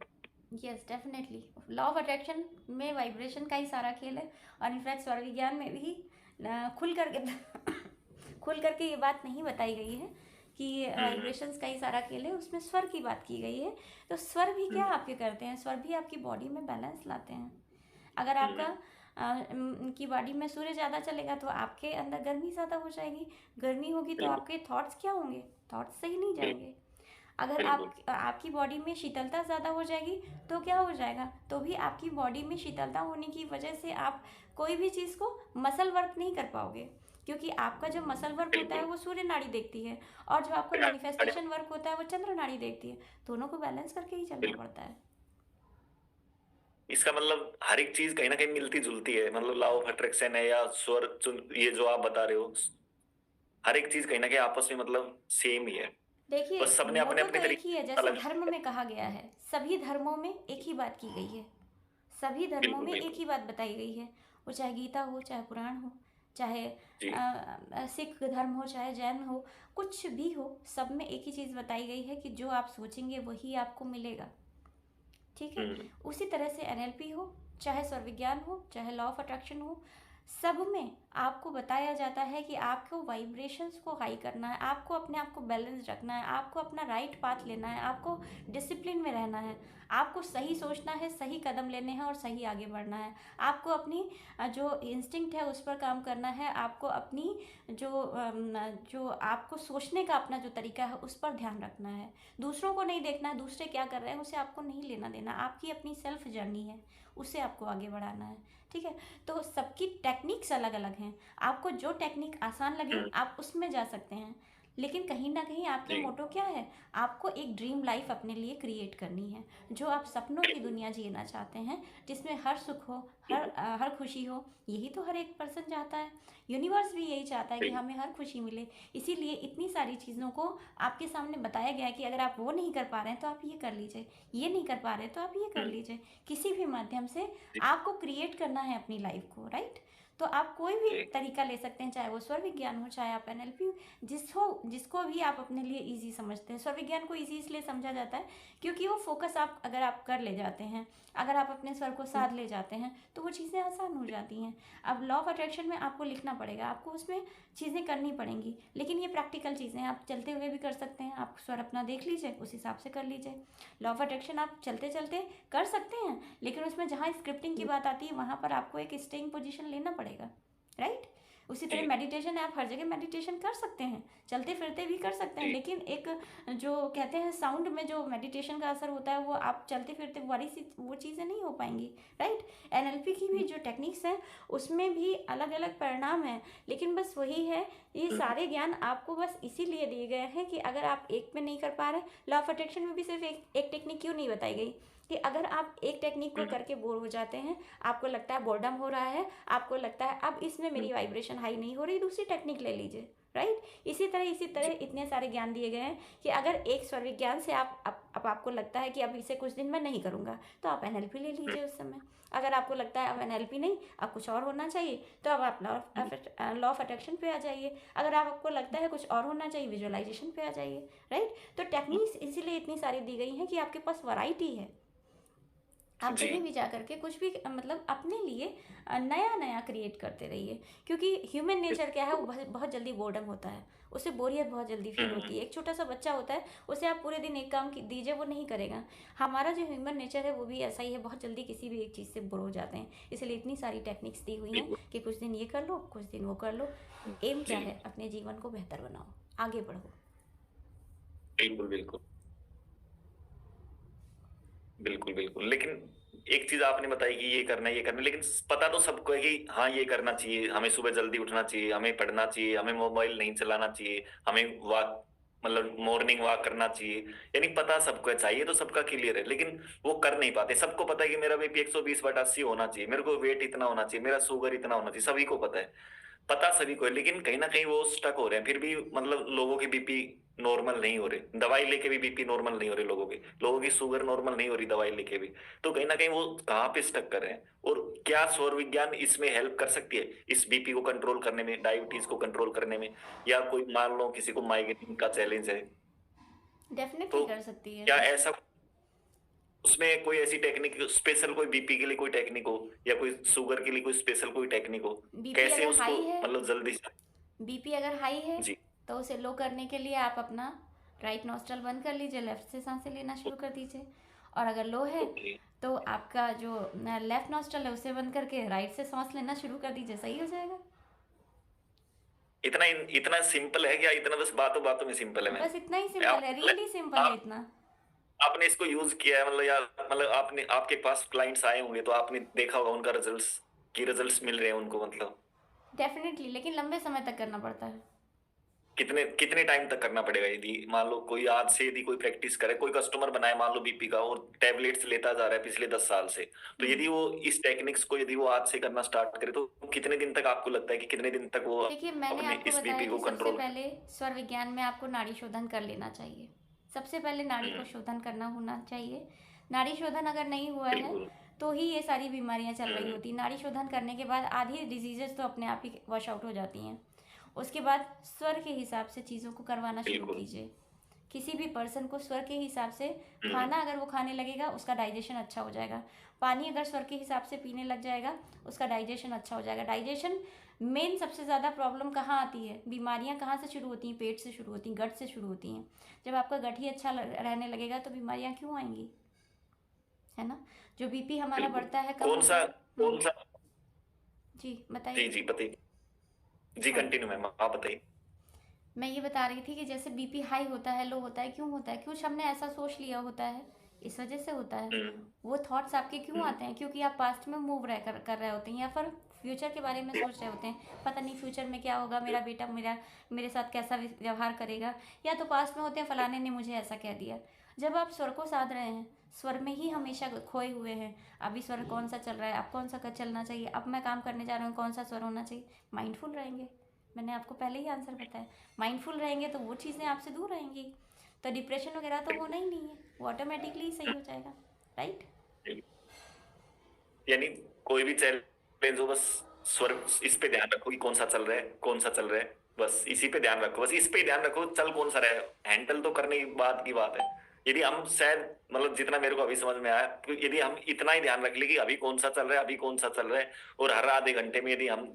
Yes definitely, law of attraction में वाइब्रेशन का ही सारा खेल है। और इनफैक्ट स्वर विज्ञान में भी खुल करके खुल करके ये बात नहीं बताई गई है कि हम्म वाइब्रेशंस का ही सारा खेल है, उसमें स्वर की बात की गई है। तो स्वर भी क्या हम्म आपके करते हैं, स्वर भी आपकी बॉडी में बैलेंस लाते हैं। अगर आपका हम्म, की बॉडी में सूर्य ज़्यादा चलेगा, तो आपके अंदर गर्मी ज़्यादा हो जाएगी, गर्मी होगी तो बिल्कुल आपके थॉट्स क्या होंगे, थॉट्स सही नहीं बिल्कुल जाएंगे। अगर बिल्कुल आपकी बॉडी में शीतलता ज़्यादा हो जाएगी, तो क्या हो जाएगा, तो भी आपकी बॉडी में शीतलता होने की वजह से आप कोई भी चीज़ को मसल वर्क नहीं कर पाओगे, क्योंकि आपका जो मसल वर्क होता है बिल्कुल। वो सूर्य नाड़ी देखती है, और जो आपका मैनिफेस्टेशन वर्क होता है वो चंद्र नाड़ी देखती है। दोनों को बैलेंस करके ही चलना बिल्कुल। पड़ता है। इसका मतलब हर एक चीज कहीं ना कहीं मिलती जुलती है, मतलब लॉ ऑफ अट्रैक्शन है या स्वर ये जो आप बता रहे हो, हर एक चीज कहीं ना कहीं आपस में मतलब सेम ही है। देखिए, बस सबने अपने मोटो अपने तो एक ही है, तरीके जैसे अलग। धर्म में कहा गया है, सभी धर्मों में एक ही बात की गई है, सभी धर्मों बिल्कुल में एक बिल्कुल। ही बात बताई गई है। वो चाहे गीता हो, चाहे पुराण हो, चाहे जी। सिख धर्म हो, चाहे जैन हो, कुछ भी हो, सब में एक ही चीज़ बताई गई है कि जो आप सोचेंगे वही आपको मिलेगा। ठीक है। हम्म उसी तरह से एनएलपी हो, चाहे स्वर विज्ञान हो, चाहे लॉ ऑफ अट्रैक्शन हो, सब में आपको बताया जाता है कि आपको वाइब्रेशंस को हाई करना है, आपको अपने आप को बैलेंस रखना है, आपको अपना राइट पाथ लेना है, आपको डिसिप्लिन में रहना है, आपको सही सोचना है, सही कदम लेने हैं और सही आगे बढ़ना है। आपको अपनी जो इंस्टिंक्ट है उस पर काम करना है, आपको अपनी जो आपको सोचने का अपना जो तरीका है उस पर ध्यान रखना है। दूसरों को नहीं देखना है, दूसरे क्या कर रहे हैं उसे आपको नहीं लेना देना, आपकी अपनी सेल्फ जर्नी है, उसे आपको आगे बढ़ाना है। ठीक है। तो सबकी टेक्निक्स अलग अलग हैं, आपको जो टेक्निक आसान लगे हम्म आप उसमें जा सकते हैं, लेकिन कहीं ना कहीं आपकी जी, मोटो क्या है? आपको एक ड्रीम लाइफ अपने लिए क्रिएट करनी है, जो आप सपनों की बिल्कुल, दुनिया जीना चाहते हैं, जिसमें हर सुख हो, बिल्कुल, हर खुशी हो। यही तो हर एक पर्सन चाहता है। यूनिवर्स भी यही चाहता है कि बिल्कुल, हमें हर खुशी मिले। इसीलिए इतनी सारी चीज़ों को आपके सामने बताया गया है कि अगर आप वो नहीं कर पा रहे हैं तो आप ये कर लीजिए, ये नहीं कर पा रहे तो आप ये कर हुँ, लीजिए। किसी भी माध्यम से जी, आपको क्रिएट करना है अपनी लाइफ को, राइट? तो आप कोई भी जी, तरीका ले सकते हैं, चाहे वो स्वर विज्ञान हो, चाहे आप एनएलपी, जिसको भी आप अपने लिए इजी समझते हैं। स्वर विज्ञान को इजी इसलिए समझा जाता है क्योंकि वो फोकस आप अगर आप कर ले जाते हैं, अगर आप अपने स्वर को हुँ, साध ले जाते हैं, तो वो चीज़ें आसान हो जाती हैं। अब लॉ ऑफ अट्रैक्शन में आपको लिखना पड़ेगा, आपको उसमें चीज़ें करनी पड़ेंगी, लेकिन ये प्रैक्टिकल चीज़ें आप चलते हुए भी कर सकते हैं। आप स्वर अपना देख लीजिए, उस हिसाब से कर लीजिए। लॉ ऑफ अट्रैक्शन आप चलते चलते कर सकते हैं, लेकिन उसमें जहाँ स्क्रिप्टिंग की हुँ, बात आती है वहाँ पर आपको एक स्टेइंग पोजीशन लेना पड़ेगा, राइट? उसी तरह जी, मेडिटेशन है, आप हर जगह मेडिटेशन कर सकते हैं, चलते फिरते भी कर सकते हैं, जी, लेकिन एक जो कहते हैं साउंड में जो मेडिटेशन का असर होता है वो आप चलते फिरते वाली सी वो चीज़ें नहीं हो पाएंगी, राइट? एनएलपी की भी हुँ, जो टेक्निक्स हैं उसमें भी अलग अलग परिणाम हैं, लेकिन बस वही है, ये हुँ, सारे ज्ञान आपको बस इसीलिए दिए गए हैं कि अगर आप एक में नहीं कर पा रहे। लॉ ऑफ अट्रैक्शन में भी सिर्फ एक टेक्निक क्यों नहीं बताई गई कि अगर आप एक टेक्निक को हुँ, करके बोर हो जाते हैं, आपको लगता है बोर्डम हो रहा है, आपको लगता है अब इसमें हुँ, मेरी वाइब्रेशन हाई नहीं हो रही, दूसरी टेक्निक ले लीजिए, राइट? इसी जी, तरह इतने सारे ज्ञान दिए गए हैं कि अगर एक स्वर विज्ञान से अब आपको लगता है कि अब इसे कुछ दिन मैं नहीं करूँगा, तो आप एनएलपी ले हुँ, लीजिए उस समय। अगर आपको लगता है अब एनएलपी नहीं, अब कुछ और होना चाहिए, तो अब आप हुँ, लॉ ऑफ अट्रैक्शन पे आ जाइए। अगर आपको लगता है कुछ और होना चाहिए, विजुअलाइजेशन पे आ जाइए, राइट? तो हुँ, टेक्निक्स इसीलिए इतनी सारी दी गई हैं कि आपके पास वैरायटी है। आप जी, कहीं भी जा करके कुछ भी मतलब अपने लिए नया नया क्रिएट करते रहिए, क्योंकि ह्यूमन नेचर क्या है, वो बहुत बहुत जल्दी बोर्डम होता है, उसे बोरियत बहुत जल्दी हुँ, फील हुँ, होती है। एक छोटा सा बच्चा होता है, उसे आप पूरे दिन एक काम दीजिए वो नहीं करेगा। हमारा जो ह्यूमन नेचर है वो भी ऐसा ही है, बहुत जल्दी किसी भी एक चीज़ से बोर हो जाते हैं। इसलिए इतनी सारी टेक्निक्स दी हुई हैं बिल्कुल, कि कुछ दिन ये कर लो, कुछ दिन वो कर लो। हुँ, एम क्या जी, है? अपने जीवन को बेहतर बनाओ, आगे बढ़ो। बिल्कुल, बिल्कुल, बिल्कुल, बिल्कुल। लेकिन एक चीज़ आपने बताई कि ये करना है, लेकिन पता तो सबको है कि हाँ, ये करना चाहिए, हमें सुबह जल्दी उठना चाहिए, हमें पढ़ना चाहिए, हमें मोबाइल नहीं चलाना चाहिए, हमें वॉक मतलब मॉर्निंग वॉक करना चाहिए। यानी पता सबको है, चाहिए तो सबका क्लियर है, लेकिन वो कर नहीं पाते। सबको पता है कि मेरा बीपी 120/80 होना चाहिए, मेरे को वेट इतना होना चाहिए, मेरा शुगर इतना होना चाहिए, सभी को पता है। पता सभी को है, लेकिन कहीं न कहीं वो स्टक हो रहे हैं। फिर भी मतलब लोगों के बीपी नॉर्मल नहीं हो रहे। दवाई लेके भी बीपी नॉर्मल नहीं हो रहे लोगों के। लोगों की शुगर नॉर्मल नहीं हो रही दवाई लेके भी। तो कहीं न कहीं वो कहाँ पे स्टक कर रहे हैं? और क्या सौर विज्ञान इसमें हेल्प कर सकती है? इस बीपी को कंट्रोल करने में, डायबिटीज़ को कंट्रोल करने में, या कोई मान लो किसी को माइग्रेन का चैलेंज है, डेफिनेटली तो कर सकती है। क्या ऐसा उसमें कोई ऐसी टेक्निक स्पेशल, कोई बीपी के लिए कोई टेक्निक हो, या कोई शुगर के लिए कोई स्पेशल कोई टेक्निक हो? बीपी कैसे अगर उसको हाई है, मतलब जल्दी से बीपी अगर हाई है जी, तो उसे लो करने के लिए आप अपना राइट नॉस्ट्रल बंद कर लीजिए, लेफ्ट से सांसें लेना शुरू कर दीजिए। और अगर लो है ओके। तो आपका जो लेफ्ट नॉस्ट्रल है उसे बंद करके राइट से सांस लेना शुरू कर दीजिए, सही हो जाएगा। इतना सिंपल है क्या? इतना बस बातों-बातों में सिंपल है बस इतना ही मैम? सिंपल है, आप रियली सिंपल है आप इतना। आपने इसको यूज़ किया है मतलब, या मतलब आपने आपके पास क्लाइंट्स आए होंगे तो आपने देखा होगा उनका रिजल्ट्स मिल रहे हैं उनको मतलब? डेफिनेटली, लेकिन लंबे समय तक करना पड़ता है। कितने कितने टाइम तक करना पड़ेगा? यदि मान लो कोई आज से यदि कोई प्रैक्टिस करे, कोई कस्टमर बनाए मान लो बीपी का, और टैबलेट्स लेता जा रहा है पिछले 10 साल से, तो हम्म। यदि वो इस टेक्निक्स को यदि वो आज से करना स्टार्ट करे, तो कितने दिन तक आपको लगता है कि कितने दिन तक वो देखिए, मैंने अपने आपको इस बताया बीपी कि को सबसे कंट्रोल पहले स्वर विज्ञान में आपको नाड़ी शोधन कर लेना चाहिए। सबसे पहले नाड़ी हुँ, को शोधन करना होना चाहिए। नाड़ी शोधन अगर नहीं हुआ है बिल्कुल। तो ही ये सारी बीमारियां चल रही हुँ, होती। नाड़ी शोधन करने के बाद आधी डिजीजेस तो अपने आप ही वॉश आउट हो जाती हैं। उसके बाद स्वर के हिसाब से चीज़ों को करवाना शुरू बिल्कुल। कीजिए। किसी भी पर्सन को स्वर के हिसाब से हुँ, खाना अगर वो खाने लगेगा उसका डाइजेशन अच्छा हो जाएगा। पानी अगर स्वर के हिसाब से पीने लग जाएगा उसका डाइजेशन अच्छा हो जाएगा। डाइजेशन मेन सबसे ज़्यादा प्रॉब्लम कहाँ आती है, बीमारियाँ कहाँ से शुरू होती हैं? पेट से शुरू होती हैं, गट से शुरू होती हैं। जब आपका गट ही अच्छा रहने लगेगा तो बीमारियाँ क्यों आएंगी, है ना? जो बीपी हमारा बिल्कुल। बढ़ता है, कम होता कौन-सा है। कौन-सा जी जी, बताइए। जी, बताइए। जी, सॉरी, कंटिन्यू मैम, आप बताइए। मैं ये बता रही थी कि जैसे बीपी हाई होता है, लो होता है, क्यों होता है? कुछ हमने ऐसा सोच लिया होता है, इस वजह से होता है। हम्म। वो थॉट्स आपके क्यों हम्म। आते हैं? क्योंकि आप पास्ट में मूव कर रहे होते हैं, या फिर फ्यूचर के बारे में सोच रहे होते हैं, पता नहीं फ्यूचर में क्या होगा, मेरा बेटा मेरे साथ कैसा व्यवहार करेगा। या तो पास्ट में होते हैं, फलाने ने मुझे ऐसा कह दिया। जब आप स्वर को साध रहे हैं, स्वर में ही हमेशा खोए हुए हैं, अभी स्वर कौन सा चल रहा है, अब कौन सा चलना चाहिए, अब मैं काम करने जा रहा हूँ, कौन सा स्वर होना चाहिए, माइंडफुल रहेंगे। मैंने आपको पहले ही आंसर बताया, माइंडफुल रहेंगे तो वो चीज़ें आपसे दूर रहेंगी, तो डिप्रेशन वगैरह तो होना ही नहीं है, वो ऑटोमेटिकली सही हो जाएगा, राइट। यानी कोई भी चैलेंज हो, बस स्वर, इस पे ध्यान रखो कि कौन सा चल रहा है, कौन सा चल रहा है, बस इसी पे ध्यान रखो, बस इस पे ध्यान रखो, चल कौन सा रहा है, हैंडल तो करने की बात है। यदि हम शायद, मतलब जितना मेरे को अभी समझ में आया, तो यदि हम इतना ही ध्यान रख ले कि अभी कौन सा चल रहा है, अभी कौन सा चल रहा है, और हर आधे घंटे में यदि हम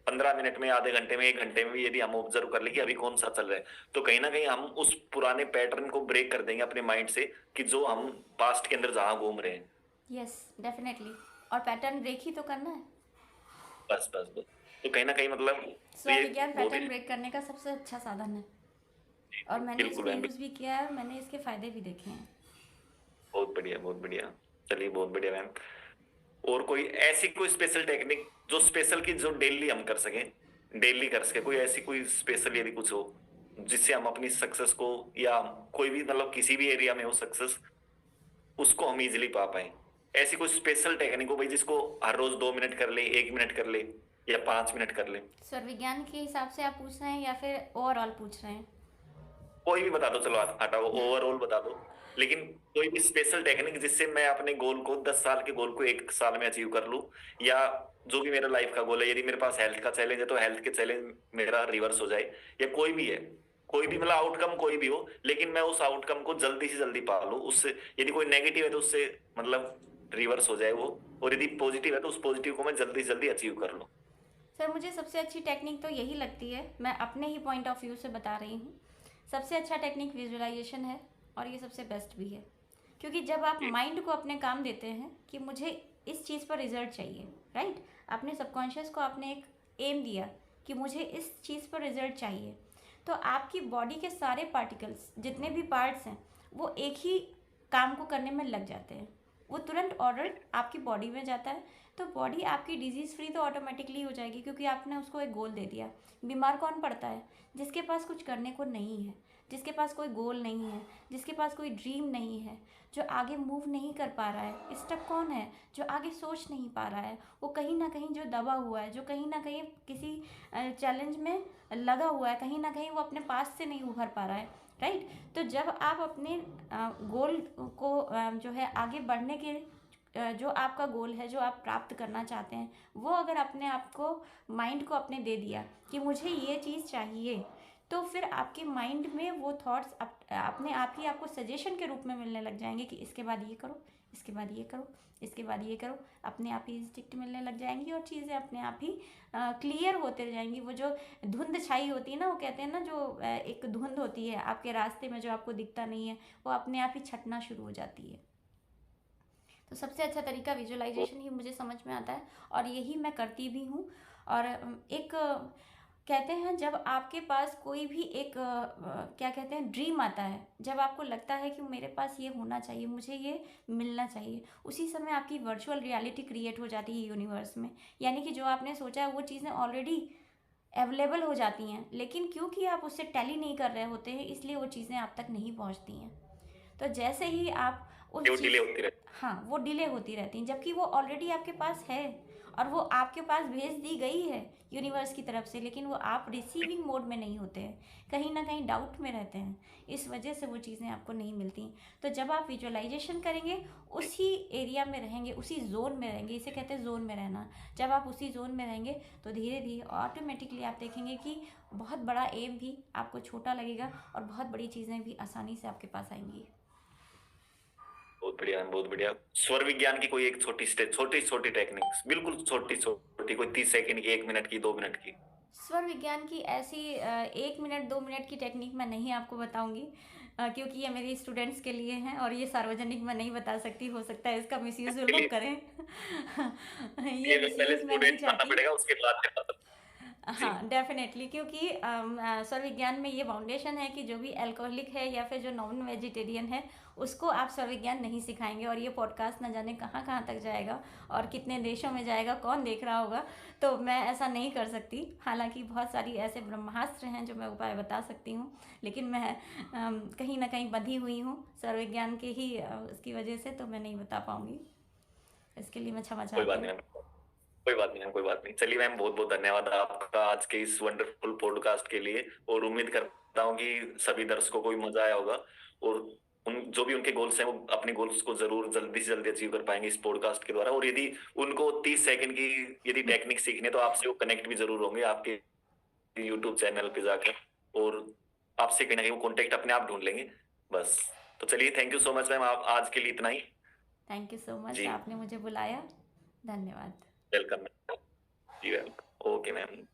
15 मिनट में, आधे घंटे में, 1 घंटे में भी यदि हम ऑब्जर्व कर ले कि अभी कौन सा चल रहा है, तो कहीं ना कहीं हम उस पुराने पैटर्न को ब्रेक कर देंगे अपने माइंड से, कि जो हम पास्ट के अंदर जहां घूम रहे हैं। Yes, definitely. और पैटर्न ब्रेक ही तो करना है। बस बस बस। तो कहीं ना कहीं मतलब, तो ये स्वविज्ञान बहुत पैटर्न ही, ब्रेक करने का सबसे अच्छा साधन है, और मैंने बिल्कुल इसको मैम, यूज़ भी किया है, मैंने इसके फ़ायदे भी देखे हैं। बहुत बढ़िया, बहुत बढ़िया। चलिए, बहुत बढ़िया मैम। और कोई ऐसी कोई स्पेशल टेक्निक, जो स्पेशल की, जो डेली हम कर सकें, डेली कर सके, कोई ऐसी कोई स्पेशल यदि कुछ हो, जिससे हम अपनी सक्सेस को, या कोई भी, मतलब किसी भी एरिया में हो सक्सेस, उसको हम इजिली पा पाए, ऐसी कोई स्पेशल टेक्निक हो भाई, जिसको हर रोज 2 मिनट कर ले, 1 मिनट कर ले, या 5 मिनट कर ले। स्वविज्ञान के हिसाब से आप पूछ रहे हैं या फिर ओवरऑल पूछ रहे हैं? कोई भी बता दो, चलो हटाओ, ओवरऑल बता दो, लेकिन कोई भी स्पेशल टेक्निक जिससे मैं अपने गोल को, 10 साल के गोल को 1 साल में अचीव कर लूं, या जो भी मेरा लाइफ का गोल है, यदि मेरे पास हेल्थ का चैलेंज है तो हेल्थ के चैलेंज मेरा रिवर्स हो जाए, या कोई भी है, कोई भी, मतलब आउटकम कोई भी हो, लेकिन मैं उस आउटकम को जल्दी से जल्दी पा लूं, उससे यदि कोई नेगेटिव है तो उससे, मतलब रिवर्स हो जाए वो, और यदि पॉजिटिव है तो उस पॉजिटिव को मैं जल्दी से जल्दी अचीव कर लूं। सर, मुझे सबसे अच्छी टेक्निक तो यही लगती है, मैं अपने ही पॉइंट ऑफ व्यू से बता रही हूँ। सबसे अच्छा टेक्निक विजुअलाइजेशन है, और ये सबसे बेस्ट भी है। क्योंकि जब आप जी। माइंड को अपने काम देते हैं कि मुझे इस चीज़ पर रिजल्ट चाहिए, राइट, अपने सबकॉन्शियस को आपने एक एम दिया कि मुझे इस चीज़ पर रिजल्ट चाहिए, तो आपकी बॉडी के सारे पार्टिकल्स, जितने भी पार्ट्स हैं, वो एक ही काम को करने में लग जाते हैं। वो तुरंत ऑर्डर आपकी बॉडी में जाता है, तो बॉडी आपकी डिजीज़ फ्री तो ऑटोमेटिकली हो जाएगी, क्योंकि आपने उसको एक गोल दे दिया। बीमार कौन पड़ता है? जिसके पास कुछ करने को नहीं है, जिसके पास कोई गोल नहीं है, जिसके पास कोई ड्रीम नहीं है, जो आगे मूव नहीं कर पा रहा है। स्टक कौन है? जो आगे सोच नहीं पा रहा है, वो कहीं ना कहीं जो दबा हुआ है, जो कहीं ना कहीं किसी चैलेंज में लगा हुआ है, कहीं ना कहीं वो अपने पास से नहीं उभर पा रहा है, राइट। तो जब आप अपने गोल को जो है आगे बढ़ने के जो आपका गोल है, जो आप प्राप्त करना चाहते हैं, वो अगर अपने आप को, माइंड को अपने दे दिया कि मुझे ये चीज़ चाहिए, तो फिर आपके माइंड में वो थॉट्स अपने आप ही आपको सजेशन के रूप में मिलने लग जाएंगे कि इसके बाद ये करो, इसके बाद ये करो, इसके बाद ये करो। अपने आप ही इंस्टिक्ट मिलने लग जाएंगी, और चीज़ें अपने आप ही क्लियर होते जाएंगी। वो जो धुंध छाई होती है ना, वो कहते हैं ना, जो एक धुंध होती है आपके रास्ते में जो आपको दिखता नहीं है, वो अपने आप ही छटना शुरू हो जाती है। तो सबसे अच्छा तरीका विजुअलाइजेशन ही मुझे समझ में आता है, और यही मैं करती भी हूँ। और एक कहते हैं, जब आपके पास कोई भी एक क्या कहते हैं, ड्रीम आता है, जब आपको लगता है कि मेरे पास ये होना चाहिए, मुझे ये मिलना चाहिए, उसी समय आपकी वर्चुअल रियलिटी क्रिएट हो जाती है यूनिवर्स में। यानी कि जो आपने सोचा है वो चीज़ें ऑलरेडी अवेलेबल हो जाती हैं, लेकिन क्योंकि आप उससे टैली नहीं कर रहे होते हैं, इसलिए वो चीज़ें आप तक नहीं पहुंचती हैं। तो जैसे ही आप वो उस डिले चीज़, होती रहती हाँ, वो डिले होती रहती हैं, जबकि वो ऑलरेडी आपके पास है, और वो आपके पास भेज दी गई है यूनिवर्स की तरफ से, लेकिन वो आप रिसीविंग मोड में नहीं होते हैं, कहीं ना कहीं डाउट में रहते हैं, इस वजह से वो चीज़ें आपको नहीं मिलती। तो जब आप विजुअलाइजेशन करेंगे, उसी एरिया में रहेंगे, उसी जोन में रहेंगे, इसे कहते हैं जोन में रहना। जब आप उसी जोन में रहेंगे, तो धीरे धीरे ऑटोमेटिकली आप देखेंगे कि बहुत बड़ा एम भी आपको छोटा लगेगा, और बहुत बड़ी चीज़ें भी आसानी से आपके पास आएंगी। बहुत बढ़िया, बहुत बढ़िया। स्वर विज्ञान की कोई एक छोटी स्टेप, छोटी छोटी टेक्निक्स, बिल्कुल छोटी छोटी, कोई 30 सेकंड की, 1 मिनट की, 2 मिनट की। स्वर विज्ञान की ऐसी 1 मिनट 2 मिनट की टेक्निक मैं नहीं आपको बताऊंगी, क्योंकि ये मेरी स्टूडेंट्स के लिए हैं, और ये सार्वजनिक मैं नहीं बता सकती, हो सकता है इसका मिसयूज़ वो लोग चलिए, करें। ये ये तो पहले मिसयूज़ मैं नहीं स्टूडेंट आना चाहती। पड़ेगा, उसके बाद जी। हाँ, डेफ़िनेटली, क्योंकि स्वर विज्ञान में ये फाउंडेशन है कि जो भी अल्कोहलिक है या फिर जो नॉन वेजिटेरियन है, उसको आप स्वर विज्ञान नहीं सिखाएँगे, और ये पॉडकास्ट ना जाने कहाँ-कहाँ तक जाएगा और कितने देशों में जाएगा, कौन देख रहा होगा, तो मैं ऐसा नहीं कर सकती। हालाँकि बहुत सारी ऐसे ब्रह्मास्त्र हैं जो मैं उपाय बता सकती हूँ, लेकिन मैं कहीं न कहीं बंधी हुई हूँ स्वर विज्ञान के ही उसकी वजह से, तो मैं नहीं बता पाऊँगी। इसके लिए मैं क्षमा कोई चाहती बात हूँ। नहीं मैम, कोई बात नहीं मैम, कोई बात नहीं। चलिए मैम, बहुत बहुत धन्यवाद आपका आज के इस वंडरफुल पॉडकास्ट के लिए, और उम्मीद करता हूँ कि सभी दर्शकों को भी मजा आया होगा, और उन जो भी उनके गोल्स हैं वो अपने गोल्स को जरूर जल्दी से जल्दी अचीव कर पाएंगे इस पॉडकास्ट के द्वारा। और यदि उनको 30 सेकंड की यदि टेक्निक सीखनी है तो आपसे वो कनेक्ट भी जरूर होंगे आपके यूट्यूब चैनल पे जाकर, और आपसे कहीं ना कहीं वो कॉन्टेक्ट अपने आप ढूंढ लेंगे। बस, तो चलिए, thank you so much ma'am, आप आज के लिए इतना ही। थैंक यू सो मच, जी, आपने मुझे बुलाया। धन्यवाद। वेलकम। जी वेलकम। Okay ma'am.